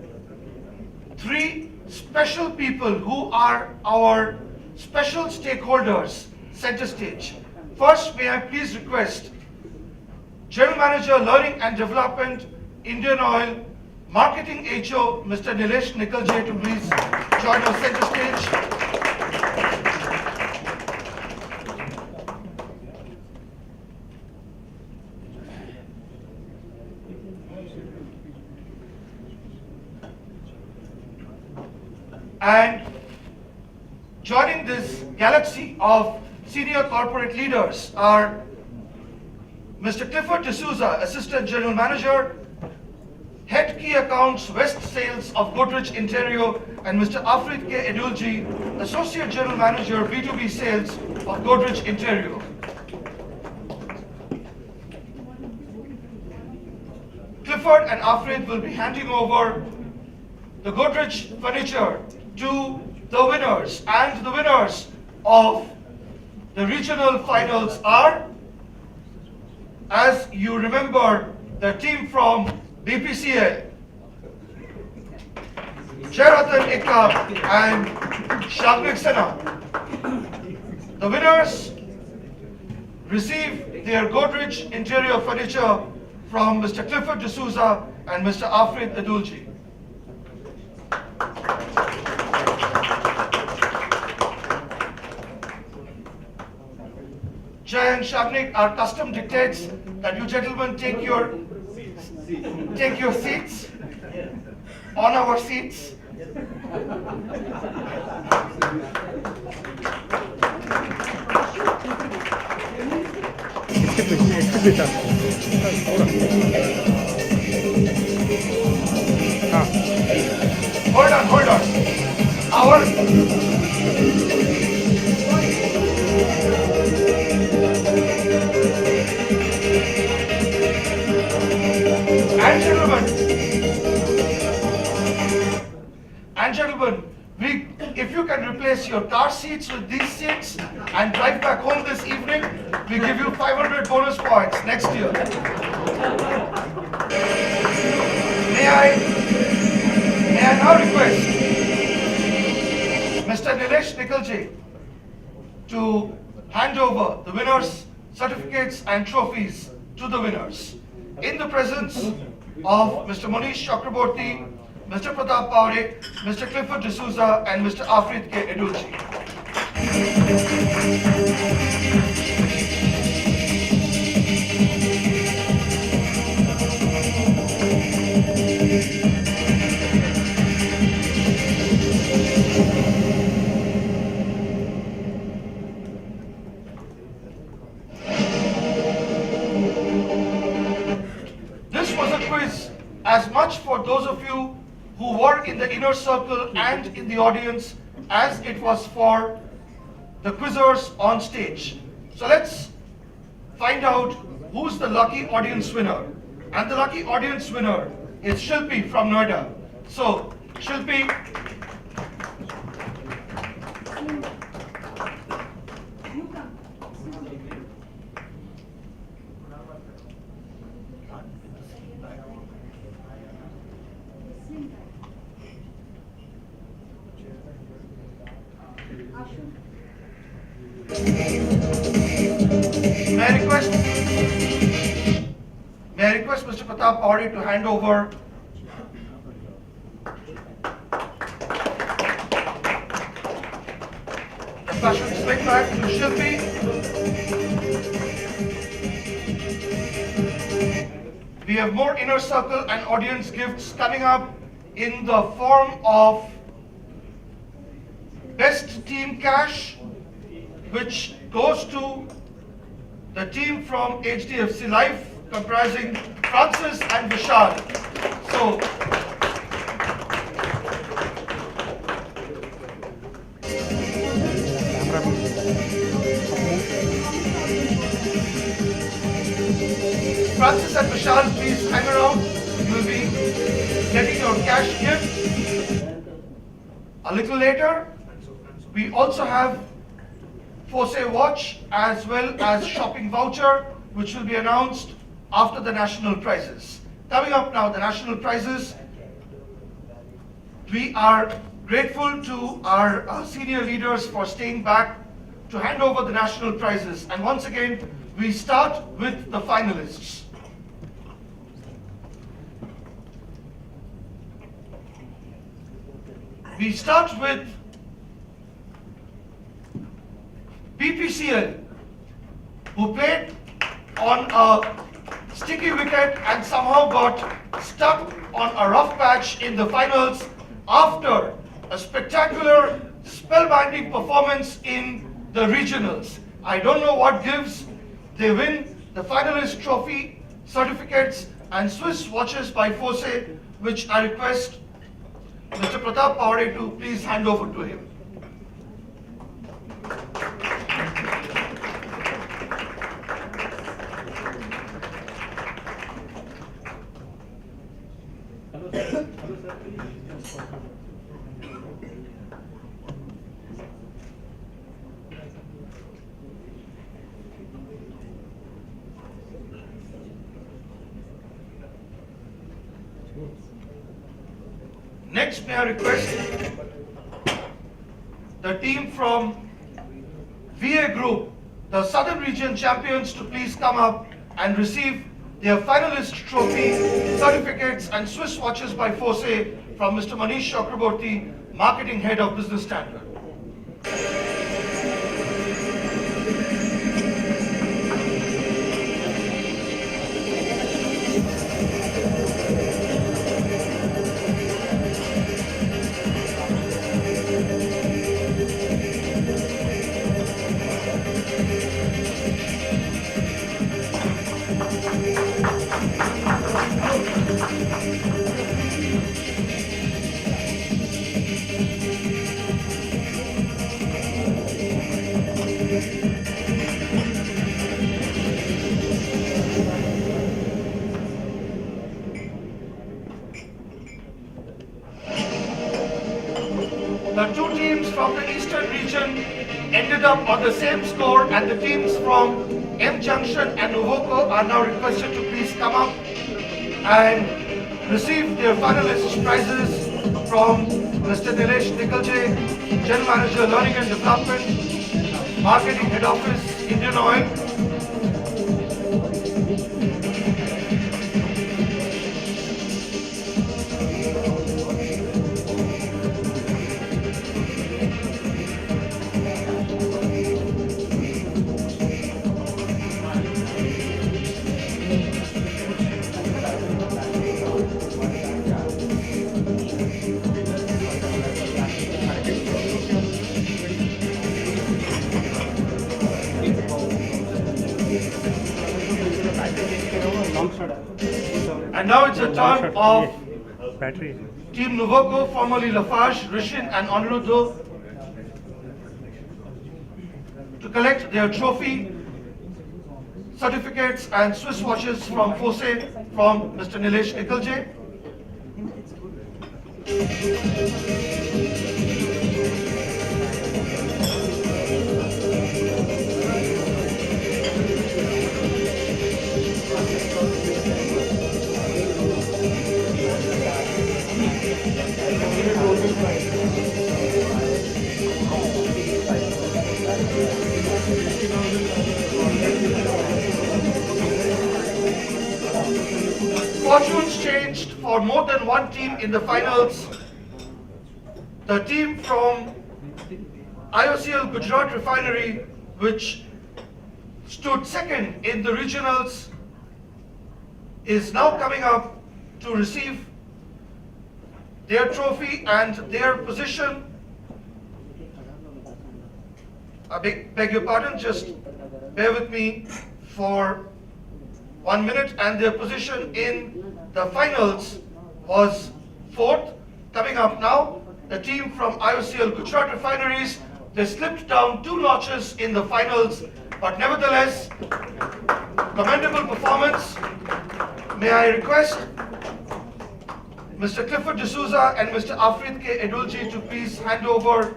A: three special people who are our special stakeholders center stage. First, may I please request General Manager, Learning and Development, Indian Oil, Marketing HO, Mr. Nilesh Nikalje, to please join our center stage. And joining this galaxy of senior corporate leaders are Mr. Clifford D'Souza, Assistant General Manager, Head Key Accounts West Sales of Godrej Interior, and Mr. Afrid K. Edulji, Associate General Manager, B2B Sales of Godrej Interior. Clifford and Afrid will be handing over the Godrej furniture to the winners, and the winners of the regional finals are, as you remember, the team from BPCL, Jairatan Ikab and Shagrik Sena. The winners receive their Godrej interior furniture from Mr. Clifford D'Souza and Mr. Afrid Edulji. Jay and Shagnik, our custom dictates that you gentlemen take your seats on our seats. Hold on. And gentlemen, if you can replace your car seats with these seats and drive back home this evening, we give you 500 bonus points next year. May May I now request Mr. Nilesh Nikalji to hand over the winners' certificates and trophies to the winners in the presence of Mr. Manish Chakraborty, Mr. Pratap Paure, Mr. Clifford D'Souza, and Mr. Afrid K. Edulji. This was a quiz as much for those of you who were in the inner circle and in the audience as it was for the quizzers on stage. So let's find out who's the lucky audience winner. And the lucky audience winner is Shilpi from Noida. So, Shilpi, may I request Mr. Pratap Paure to hand over the fashion display bag to Shilpi. We have more inner circle and audience gifts coming up in the form of Best Team Cash, which goes to the team from HDFC Life, comprising Francis and Vishal. So, Francis and Vishal, please hang around. You will be getting your cash gift. A little later, we also have Fose watch as well as shopping voucher, which will be announced after the national prizes. Coming up now, the national prizes. We are grateful to our senior leaders for staying back to hand over the national prizes. And once again, we start with the finalists. We start with BPCL, who played on a sticky wicket and somehow got stuck on a rough patch in the finals after a spectacular, spellbinding performance in the regionals. I don't know what gives. They win the finalist trophy, certificates, and Swiss watches by Fose, which I request Mr. Pratap Paure to please hand over to him. Next, may I request the team from VA Group, the Southern Region champions, to please come up and receive their finalist trophy, certificates, and Swiss watches by Fose from Mr. Manish Chakraborty, Marketing Head of Business Standard. The two teams from the Eastern region ended up on the same score, and the teams from M Junction and Nuvoco are now requested to please come up and receive their finalist prizes from Mr. Nilesh Nikalje, General Manager, Learning and Development, Marketing Head Office, Indian Oil. And now it's a turn of Team Nuvoco, formerly Lafarge, Rishin and Aniruddha, to collect their trophy, certificates and Swiss watches from FOSE from Mr. Nilesh Nikalje. Fortunes changed for more than one team in the finals. The team from IOCL Gujarat Refinery, which stood second in the regionals, is now coming up to receive their trophy and their position. I beg your pardon, just bear with me for 1 minute. And their position in the finals was fourth. Coming up now, the team from IOCL Gujarat Refineries, they slipped down 2 notches in the finals, but nevertheless, commendable performance. May I request Mr. Clifford D'Souza and Mr. Afrid K. Edulji to please hand over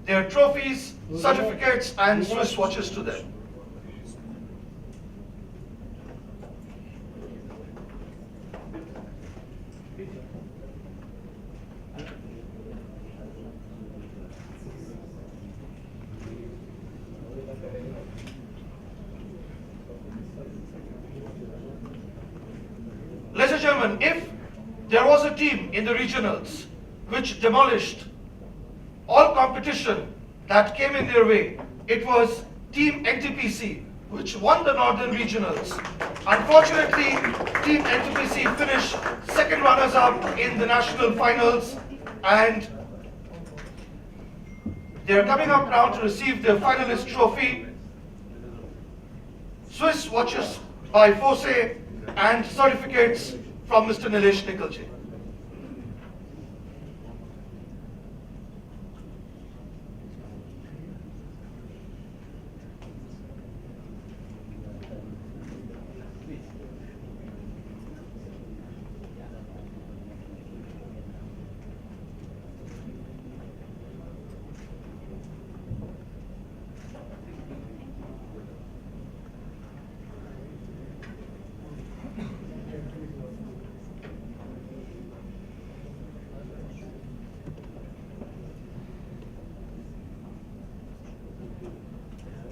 A: their trophies, certificates and Swiss watches to them. Ladies and gentlemen, if there was a team in the regionals which demolished all competition that came in their way, it was Team NTPC, which won the Northern Regionals. Unfortunately, Team NTPC finished second runners-up in the national finals, and they are coming up now to receive their finalist trophy, Swiss watches by FOSE, and certificates from Mr. Nilesh Nikalje.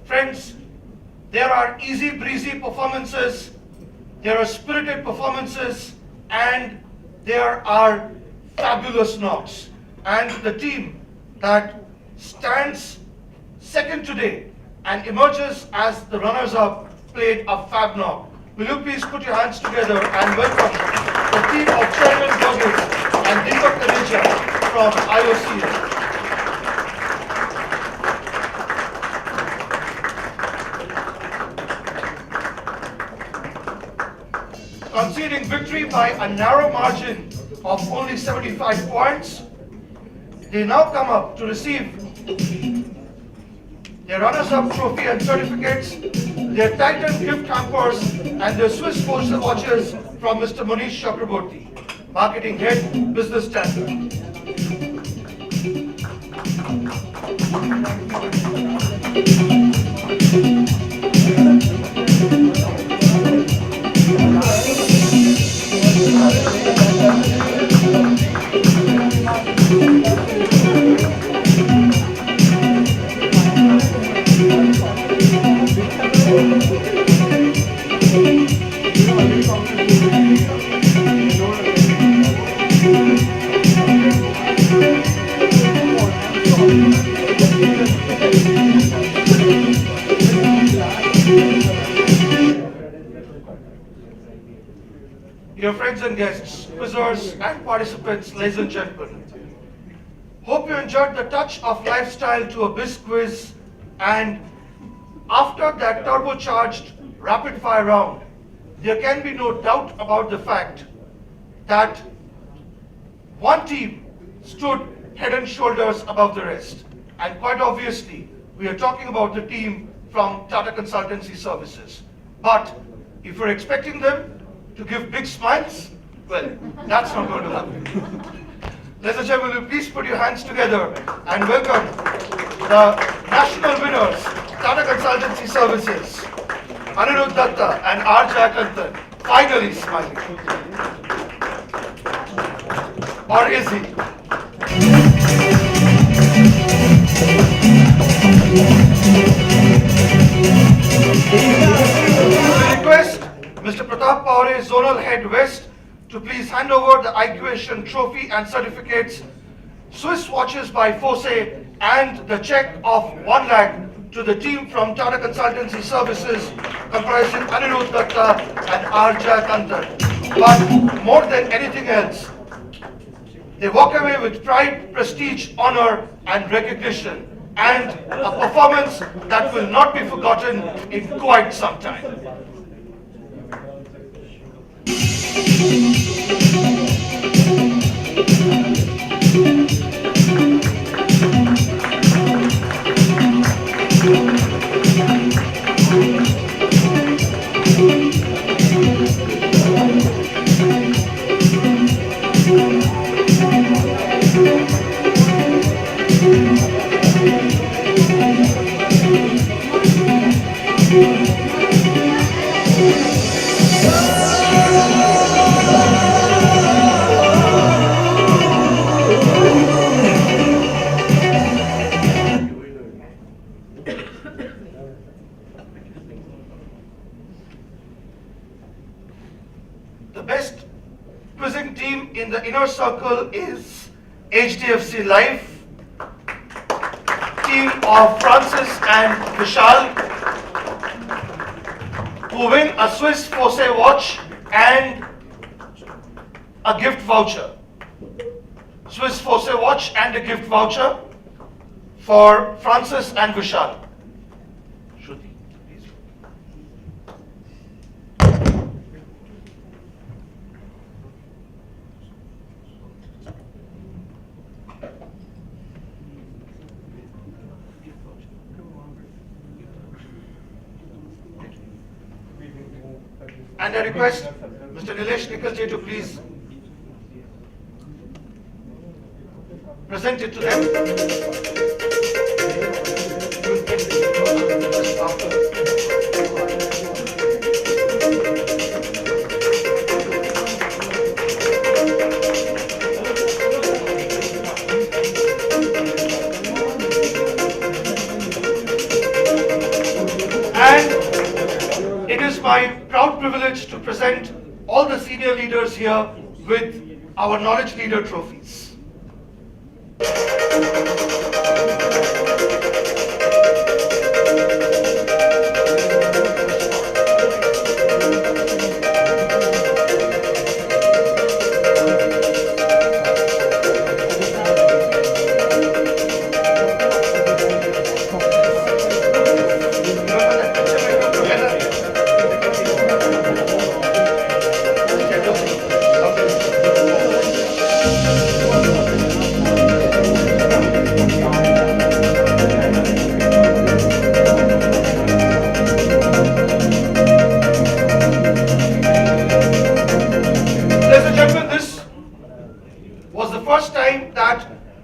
A: Friends, there are easy breezy performances, there are spirited performances, and there are fabulous knocks. And the team that stands second today and emerges as the runners-up played a fab knock. Will you please put your hands together and welcome the team of Chairman Burgess and Deepak Taneja from IOCL. Conceding victory by a narrow margin of only 75 points, they now come up to receive their runners-up trophy and certificates, their Titan gift hampers, and their Swiss postal watches from Mr. Manish Chakraborty, Marketing Head, Business Standard. dear friends and guests, quizzers and participants, ladies and gentlemen. Hope you enjoyed the touch of lifestyle to a biz quiz, and after that turbocharged rapid fire round, there can be no doubt about the fact that one team stood head and shoulders above the rest. And quite obviously, we are talking about the team from Tata Consultancy Services. But if you're expecting them to give big smiles, well, that's not going to happen. Ladies and gentlemen, will you please put your hands together and welcome the national winners, Tata Consultancy Services, Anirudh Datta and R. Jayakanthan, finally smiling. Or is he? I request Mr. Pratap Paure, Zonal Head West, to please hand over the IQation trophy and certificates, Swiss watches by Fose, and the check of 1 lakh to the team from Tata Consultancy Services, comprising Anirudh Datta and R. Jayakanthan. But more than anything else, they walk away with pride, prestige, honor, and recognition, and a performance that will not be forgotten in quite some time. The best quizzing team in the inner circle is HDFC Life, team of Francis and Vishal, who win a Swiss Fose watch and a gift voucher. Swiss Fose watch and a gift voucher for Francis and Vishal. Shruti, please. And I request Mr. Nilesh Nikalji to please present it to them. And it is my proud privilege to present all the senior leaders here with our Knowledge Leader trophies.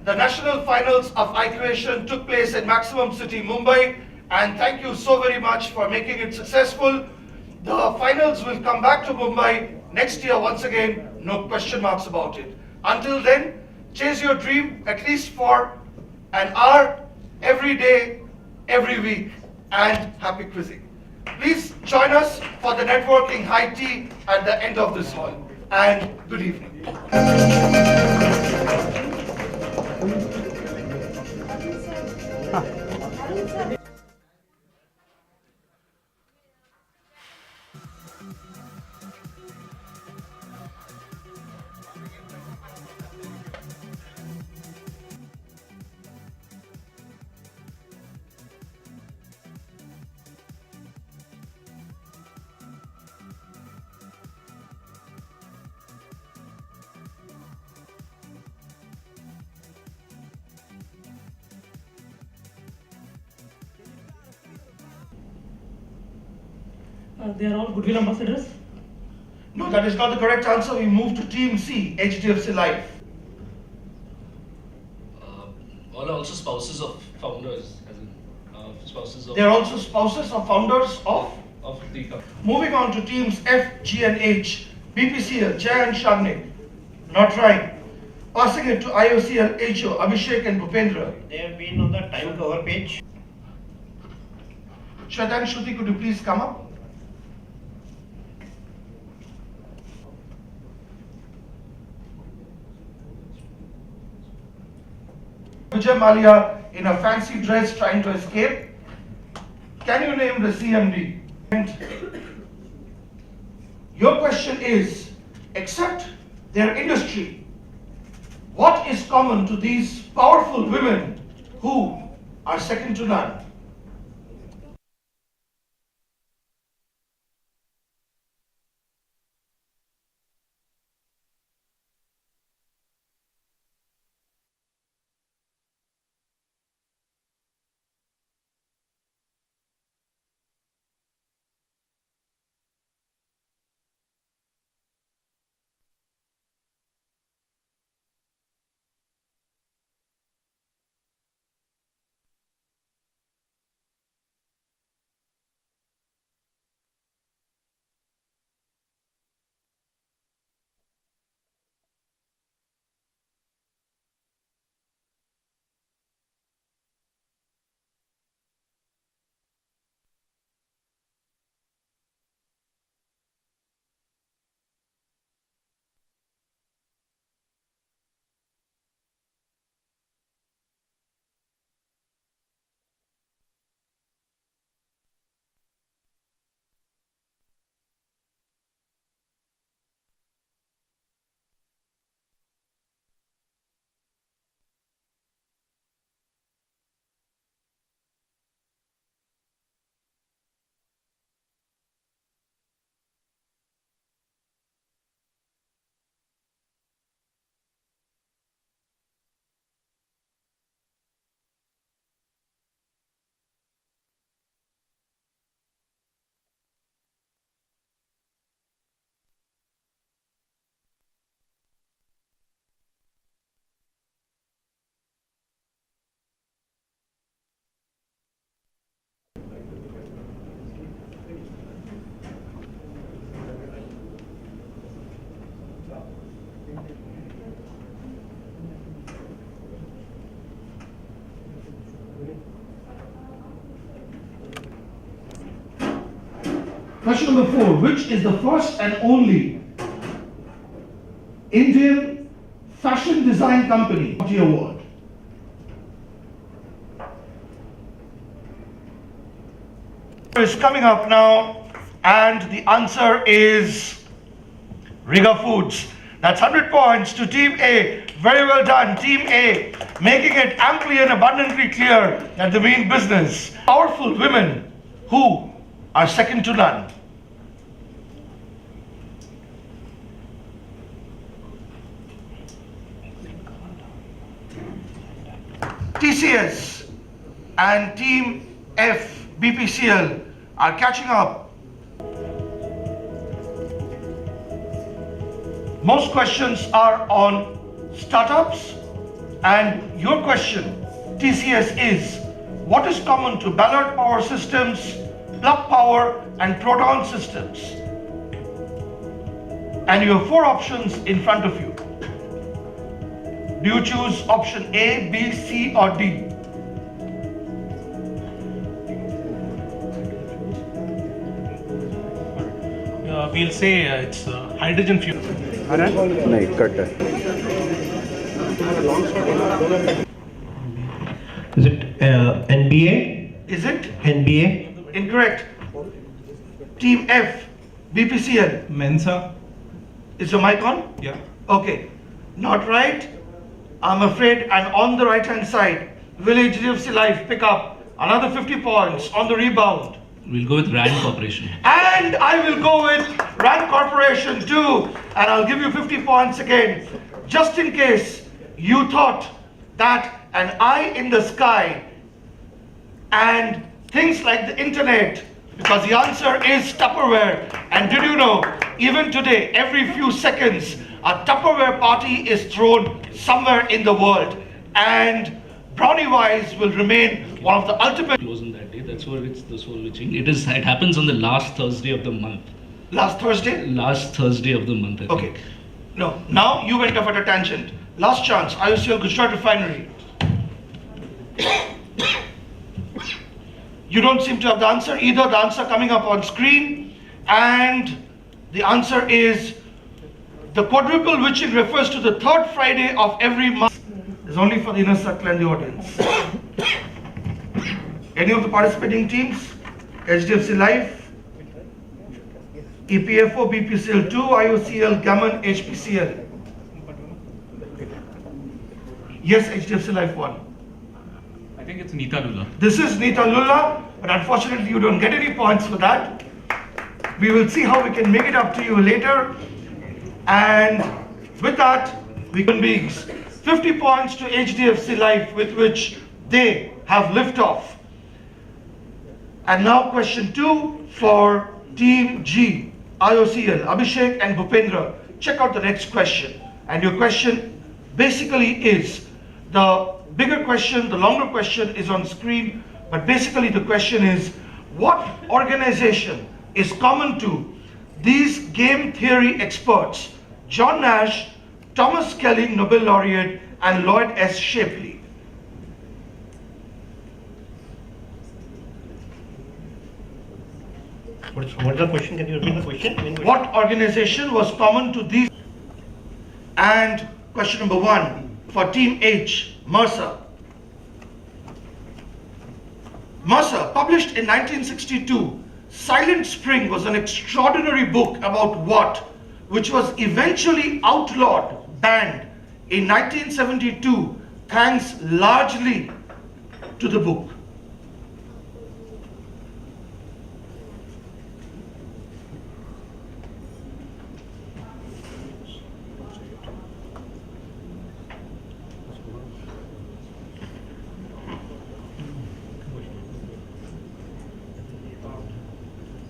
A: The national finals of IQation took place in Maximum City, Mumbai, and thank you so very much for making it successful. The finals will come back to Mumbai next year once again, no question marks about it. Until then, chase your dream at least for an hour every day, every week, and happy quizzing. Please join us for the networking high tea at the end of this hall, and good evening.
N: They are all goodwill ambassadors.
A: No, that is not the correct answer. We move to Team C, HDFC Life.
O: All are also spouses of founders, as in spouses of.
A: They are also spouses of founders of
O: the company.
A: Moving on to teams F, G and H, BPCL, Jay and Shagnik. Not right. Passing it to IOCL, HO, Abhishek and Bhupendra.
S: They have been on the time cover page.
A: Shraddha and Shruti, could you please come up? Vijay Mallya in a fancy dress trying to escape. Can you name the CMD? And your question is, except their industry, what is common to these powerful women who are second to none? Question number 4. Which is the first and only Indian fashion design company of the award? Is coming up now, and the answer is Riga Foods. That's 100 points to Team A. Very well done, Team A, making it amply and abundantly clear that they mean business. Powerful women who are second to none. TCS and Team F, BPCL are catching up. Most questions are on startups, and your question, TCS, is what is common to Ballard Power Systems, Plug Power and Proton Systems? And you have 4 options in front of you. Do you choose option A, B, C or D?
B: We'll say it's hydrogen fuel.
W: नहीं cut है.
S: Is it NBA?
A: Is it?
S: NBA?
A: Incorrect. Team F, BPCL.
I: Mensa.
A: Is your mic on?
I: Yeah.
A: Okay. Not right. I'm afraid, and on the right hand side, will HDFC Life pick up another 50 points on the rebound?
L: We'll go with Rand Corporation.
A: And I will go with Rand Corporation too, and I'll give you 50 points again, just in case you thought that an eye in the sky and things like the internet Because the answer is Tupperware. And did you know, even today, every few seconds, a Tupperware party is thrown somewhere in the world. And Brownie Wise will remain one of the ultimate.
O: Close on that day. That's where it's the soul witching. It happens on the last Thursday of the month.
A: Last Thursday?
O: Last Thursday of the month. I
A: Okay.
O: think.
A: No, now you went off at a tangent. Last chance, IOCL Gujarat Refinery. You don't seem to have the answer either. The answer coming up on screen. And the answer is the quadruple witching refers to the third Friday of every month. It's only for the inner circle and the audience. Any of the participating teams? HDFC Life, EPFO, BPCL 2, IOCL, Gammon, HPCL. Yes, HDFC Life 1.
D: I think it's Nita Lula.
A: This is Nita Lulla, but unfortunately you don't get any points for that. We will see how we can make it up to you later. And with that, we can be 50 points to HDFC Life, with which they have liftoff. And now question 2 for Team G, IOCL, Abhishek and Bhupendra. Check out the next question. And your question basically is, the bigger question, the longer question is on screen, but basically the question is, what organization is common to these game theory experts, John Nash, Thomas Kelly, Nobel laureate, and Lloyd S. Shapley?
S: What's the question? Can you repeat the question?
A: What organization was common to these? And question number 1 for Team H, Mercer. Mercer, published in 1962, Silent Spring was an extraordinary book about what, which was eventually outlawed, banned in 1972, thanks largely to the book.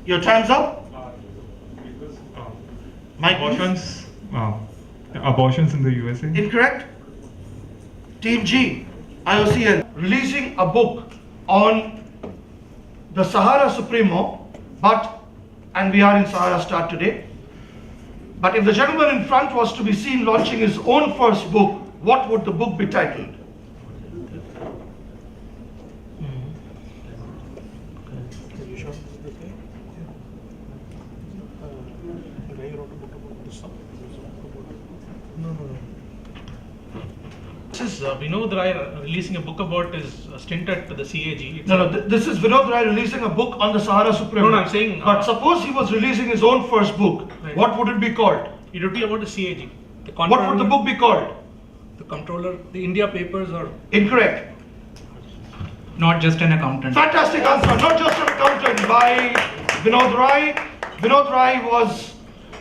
A: Your time's up? Mike,
I: Abortions, abortions in the USA.
A: Incorrect. Team G, IOCL, releasing a book on the Sahara Supremo, and we are in Sahara Start today. But if the gentleman in front was to be seen launching his own first book, what would the book be titled?
B: This is Vinod Rai releasing a book about his stint at the CAG.
A: This is Vinod Rai releasing a book on the Sahara Supremo.
B: No, I'm saying.
A: But suppose he was releasing his own first book,
B: Right.
A: what would it be called?
B: It would be about the CAG.
A: What would the book be called?
B: The Comptroller, the India Papers, or.
A: Incorrect.
D: Not just an accountant.
A: Fantastic answer. Not just an accountant, by Vinod Rai. Vinod Rai was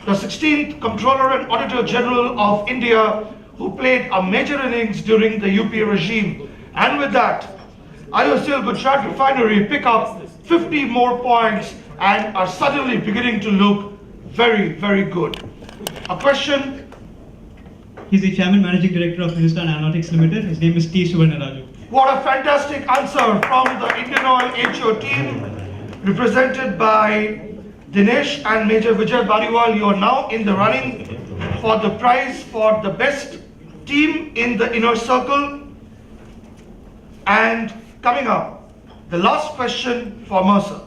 A: the 16th Comptroller and Auditor General of India, who played a major innings during the UP regime. And with that, IOCL Gujarat Refinery pick up 50 more points and are suddenly beginning to look very, very good. A question?
E: He's the Chairman Managing Director of Hindustan Aeronautics Limited. His name is T. Suvarnaraju.
A: What a fantastic answer from the Indian Oil HO team, represented by Dinesh and Major Vijay Bariwal. You are now in the running for the prize for the best team in the inner circle. And coming up, the last question for Mercer.